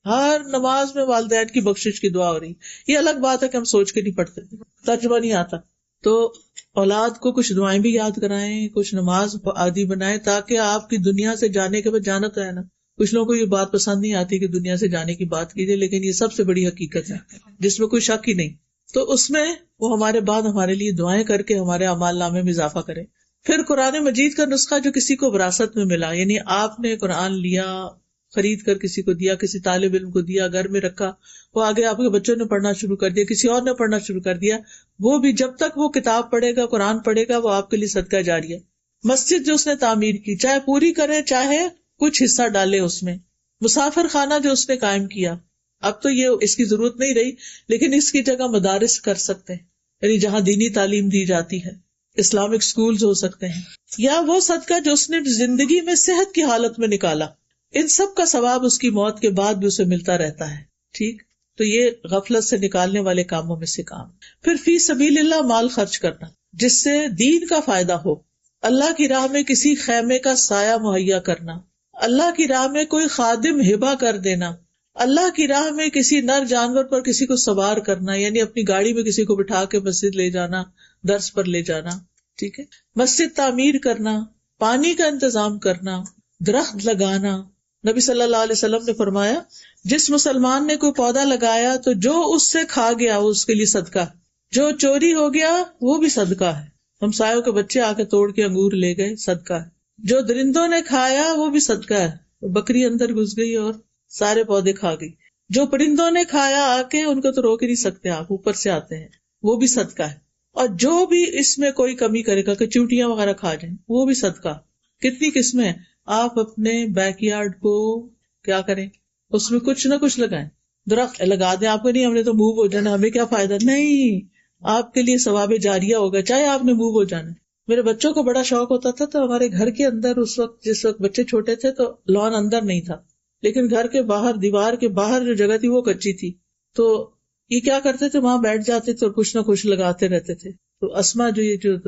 ہر نماز میں والدین کی بخشش کی دعا ہو رہی. یہ الگ بات ہے کہ ہم سوچ کے نہیں پڑھتے، ترجمہ نہیں آتا. تو اولاد کو کچھ دعائیں بھی یاد کرائیں، کچھ نماز عادی بنائیں، تاکہ آپ کی دنیا سے جانے کے بعد جانا تو ہے نا. کچھ لوگوں کو یہ بات پسند نہیں آتی کہ دنیا سے جانے کی بات کیجیے، لیکن یہ سب سے بڑی حقیقت ہے جس میں کوئی شک ہی نہیں. تو اس میں وہ ہمارے بعد ہمارے لیے دعائیں کر کے ہمارے اعمال نامے میں اضافہ کرے. پھر قرآن مجید کا نسخہ جو کسی کو وراثت میں ملا، یعنی آپ نے قرآن لیا، خرید کر کسی کو دیا، کسی طالب علم کو دیا، گھر میں رکھا، وہ آگے آپ کے بچوں نے پڑھنا شروع کر دیا، کسی اور نے پڑھنا شروع کر دیا، وہ بھی جب تک وہ کتاب پڑھے گا، قرآن پڑھے گا، وہ آپ کے لیے صدقہ جاریہ. مسجد جو اس نے تعمیر کی، چاہے پوری کرے چاہے کچھ حصہ ڈالے اس میں. مسافر خانہ جو اس نے قائم کیا، اب تو یہ اس کی ضرورت نہیں رہی، لیکن اس کی جگہ مدارس کر سکتے ہیں، یعنی جہاں دینی تعلیم دی جاتی ہے، اسلامک سکولز ہو سکتے ہیں. یا وہ صدقہ جو اس نے زندگی میں صحت کی حالت میں نکالا، ان سب کا ثواب اس کی موت کے بعد بھی اسے ملتا رہتا ہے. ٹھیک، تو یہ غفلت سے نکالنے والے کاموں میں سے کام. پھر فی سبیل اللہ مال خرچ کرنا جس سے دین کا فائدہ ہو. اللہ کی راہ میں کسی خیمے کا سایہ مہیا کرنا، اللہ کی راہ میں کوئی خادم ہبہ کر دینا، اللہ کی راہ میں کسی نر جانور پر کسی کو سوار کرنا، یعنی اپنی گاڑی میں کسی کو بٹھا کے مسجد لے جانا، درس پر لے جانا. ٹھیک ہے، مسجد تعمیر کرنا، پانی کا انتظام کرنا، درخت لگانا. نبی صلی اللہ علیہ وسلم نے فرمایا جس مسلمان نے کوئی پودا لگایا تو جو اس سے کھا گیا وہ اس کے لیے صدقہ، جو چوری ہو گیا وہ بھی صدقہ ہے. ہمسایوں کے بچے آ کے توڑ کے انگور لے گئے، صدقہ ہے. جو درندوں نے کھایا وہ بھی صدقہ ہے، بکری اندر گھس گئی اور سارے پودے کھا گئی. جو پرندوں نے کھایا آ کے، ان کو تو روک ہی نہیں سکتے، آپ اوپر سے آتے ہیں، وہ بھی صدقہ ہے. اور جو بھی اس میں کوئی کمی کرے گا کہ چیونٹیاں وغیرہ کھا جائیں، وہ بھی صدقہ. کتنی قسمیں. آپ اپنے بیک یارڈ کو کیا کریں، اس میں کچھ نہ کچھ لگائیں، درخت لگا دیں. آپ کو نہیں ہم نے تو موو ہو جانا، ہمیں کیا فائدہ، نہیں، آپ کے لیے ثواب جاریہ ہوگا چاہے آپ نے موو ہو جانا. میرے بچوں کو بڑا شوق ہوتا تھا، تو ہمارے گھر کے اندر اس وقت، جس وقت بچے چھوٹے تھے، تو لان اندر نہیں تھا، لیکن گھر کے باہر، دیوار کے باہر جو جگہ تھی وہ کچی تھی. تو یہ کیا کرتے تھے، وہاں بیٹھ جاتے تھے اور کچھ نہ کچھ لگاتے رہتے تھے. تو اسما جو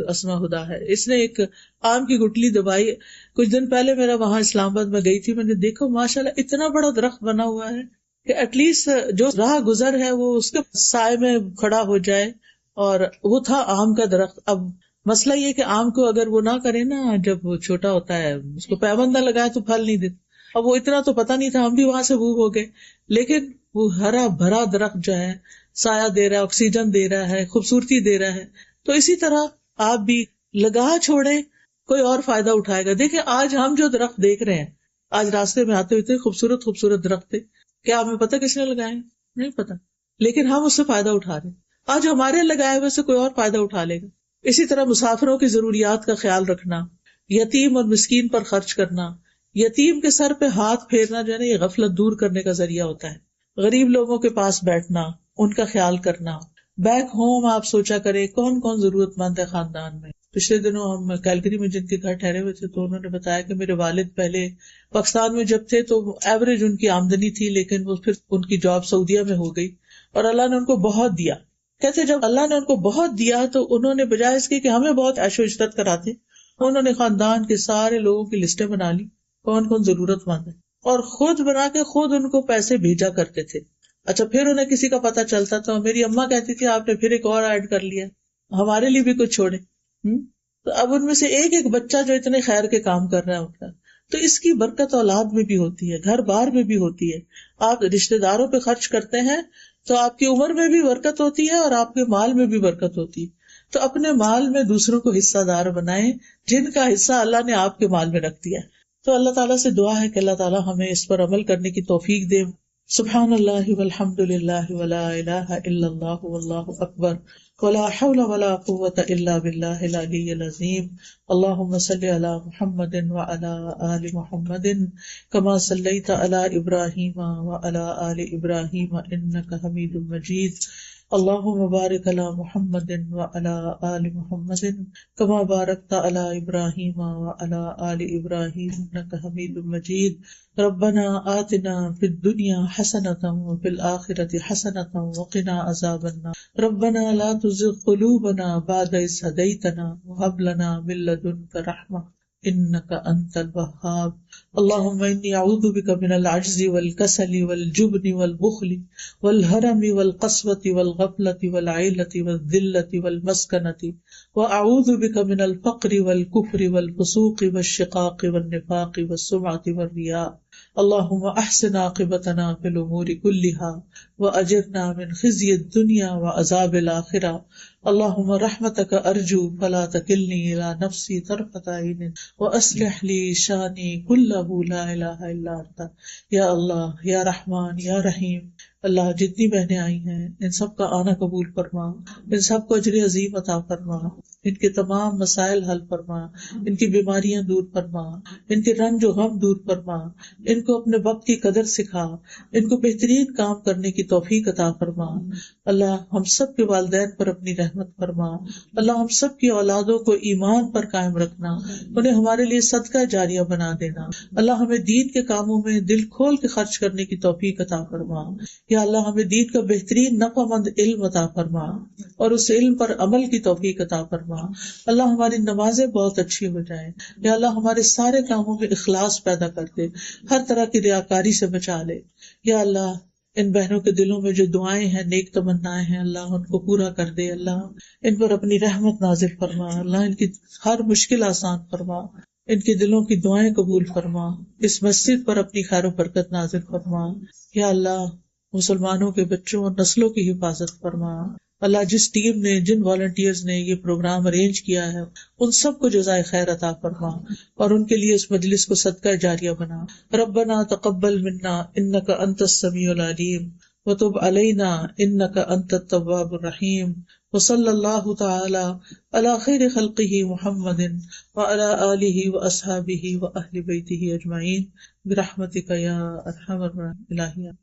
اسما ہدا ہے، اس نے ایک آم کی گٹلی دبائی. کچھ دن پہلے میرا وہاں اسلام آباد میں گئی تھی، میں نے دیکھا ماشاءاللہ اتنا بڑا درخت بنا ہوا ہے کہ ایٹ لیسٹ جو راہ گزر ہے وہ اس کے سائے میں کھڑا ہو جائے. اور وہ تھا آم کا درخت. اب مسئلہ یہ کہ آم کو اگر وہ نہ کرے نا، جب وہ چھوٹا ہوتا ہے اس کو پیوند نہ لگائے تو پھل نہیں دیتا. اب وہ اتنا تو پتا نہیں تھا، ہم بھی وہاں سے وہ ہو گئے. لیکن وہ ہرا بھرا درخت جو ہے سایہ دے رہا ہے، آکسیجن دے رہا ہے، خوبصورتی دے رہا ہے. تو اسی طرح آپ بھی لگا چھوڑے، کوئی اور فائدہ اٹھائے گا. دیکھیں آج ہم جو درخت دیکھ رہے ہیں، آج راستے میں آتے ہوئے خوبصورت خوبصورت درخت تھے، کیا ہمیں پتا کس نے لگائے؟ نہیں پتا، لیکن ہم اس سے فائدہ اٹھا رہے ہیں. آج ہمارے لگائے ہوئے سے کوئی اور فائدہ اٹھا لے گا. اسی طرح مسافروں کی ضروریات کا خیال رکھنا، یتیم اور مسکین پر خرچ کرنا. یتیم کے سر پہ ہاتھ پھیرنا جو ہے نا، یہ غفلت دور کرنے کا ذریعہ ہوتا ہے. غریب لوگوں کے پاس بیٹھنا، ان کا خیال کرنا. بیک ہوم آپ سوچا کرے کون کون ضرورت مند ہے خاندان میں. پچھلے دنوں ہم کیلگری میں جن کے گھر ٹھہرے ہوئے تھے، تو انہوں نے بتایا کہ میرے والد پہلے پاکستان میں جب تھے تو ایوریج ان کی آمدنی تھی، لیکن وہ پھر ان کی جاب سعودیہ میں ہو گئی اور اللہ نے ان کو بہت دیا. کہتے جب اللہ نے ان کو بہت دیا تو انہوں نے بجائے اس کے کہ ہمیں بہت عیش و عشرت کراتے، انہوں نے خاندان کے سارے لوگوں کی لسٹیں بنا لی کون کون ضرورت مند ہے، اور خود بنا کے خود ان کو پیسے بھیجا کرتے تھے. اچھا پھر انہیں کسی کا پتہ چلتا تو میری اماں کہتی تھی آپ نے پھر ایک اور ایڈ کر لیا، ہمارے لیے بھی کچھ چھوڑے. تو اب ان میں سے ایک ایک بچہ جو اتنے خیر کے کام کر رہا ہے ہوتا ہے، تو اس کی برکت اولاد میں بھی ہوتی ہے، گھر بار میں بھی ہوتی ہے. آپ رشتے داروں پہ خرچ کرتے ہیں تو آپ کی عمر میں بھی برکت ہوتی ہے اور آپ کے مال میں بھی برکت ہوتی ہے. تو اپنے مال میں دوسروں کو حصہ دار بنائیں جن کا حصہ اللہ نے آپ کے مال میں رکھ دیا. تو اللہ تعالیٰ سے دعا ہے کہ اللہ تعالیٰ ہمیں اس پر عمل کرنے کی توفیق دے. سبحان اللہ والحمد للہ ولا الہ الا اللہ واللہ اکبر ولا حول ولا قوة الا باللہ العلی العظیم. اللہم صلی علی محمد وعلی آل محمد کما صلیت علی ابراہیم وعلی آل ابراہیم انک حمید مجید. اللہم بارک علی محمد وعلی آل محمد کما بارکت علی ابراہیم وعلی آل ابراہیم انک حمید مجید. ربنا آتنا فی الدنیا حسنۃ وفی الآخرۃ حسنۃ وقنا عذاب النار. ربنا لا تزغ قلوبنا بعد إذ هديتنا وهب لنا من لدنك رحمة إنك أنت الوهاب. اللهم إني أعوذ بك من العجز والكسل والجبن والبخل والهرم والقسوة والغفلة والعيلة والذلة والمسكنة وأعوذ بك من الفقر والكفر والفسوق والشقاق والنفاق والسمعة والرياء. اللهم احسن عاقبتنا في الامور كلها واجرنا من خزي الدنيا وعذاب الاخرة. اللهم رحمتك ارجو فلا تكلني الى نفسي طرفة عين واصلح لي شاني كله لا اله الا انت. یا اللہ یا رحمان یا رحیم، اللہ جتنی بہنیں آئی ہیں ان سب کا آنا قبول فرما، ان سب کو اجر عظیم عطا فرما، ان کے تمام مسائل حل فرما، ان کی بیماریاں دور فرما، ان کے رنج و غم دور فرما، ان کو اپنے وقت کی قدر سکھا، ان کو بہترین کام کرنے کی توفیق عطا فرما. اللہ ہم سب کے والدین پر اپنی رحمت فرما. اللہ ہم سب کی اولادوں کو ایمان پر قائم رکھنا، انہیں ہمارے لیے صدقہ جاریہ بنا دینا. اللہ ہمیں دین کے کاموں میں دل کھول کے خرچ کرنے کی توفیق عطا فرما. یا اللہ ہمیں دین کا بہترین نفع مند علم عطا فرما اور اس علم پر عمل کی توفیق عطا فرما. اللہ ہماری نمازیں بہت اچھی ہو جائیں. یا اللہ ہمارے سارے کاموں میں اخلاص پیدا کر دے، ہر طرح کی ریاکاری سے بچا لے. یا اللہ ان بہنوں کے دلوں میں جو دعائیں ہیں، نیک تمنائیں ہیں، اللہ ان کو پورا کر دے. اللہ ان پر اپنی رحمت نازل فرما. اللہ ان کی ہر مشکل آسان فرما، ان کے دلوں کی دعائیں قبول فرما. اس مسجد پر اپنی خیر و برکت نازل فرما. یا اللہ مسلمانوں کے بچوں اور نسلوں کی حفاظت فرما. اللہ جس ٹیم نے، جن والنٹیئرز نے یہ پروگرام ارینج کیا ہے ان سب کو جزائے خیر عطا فرما اور ان کے لیے اس مجلس کو صدقہ جاریہ بنا. ربنا تقبل منا انک انت السمیع العلیم وتب علینا انک انت التواب الرحیم. وصلی اللہ تعالی علی خیر خلقہ محمد وعلی آلہ واصحابہ واہل بیتہ اجمعین برحمتک یا ارحم الراحمین.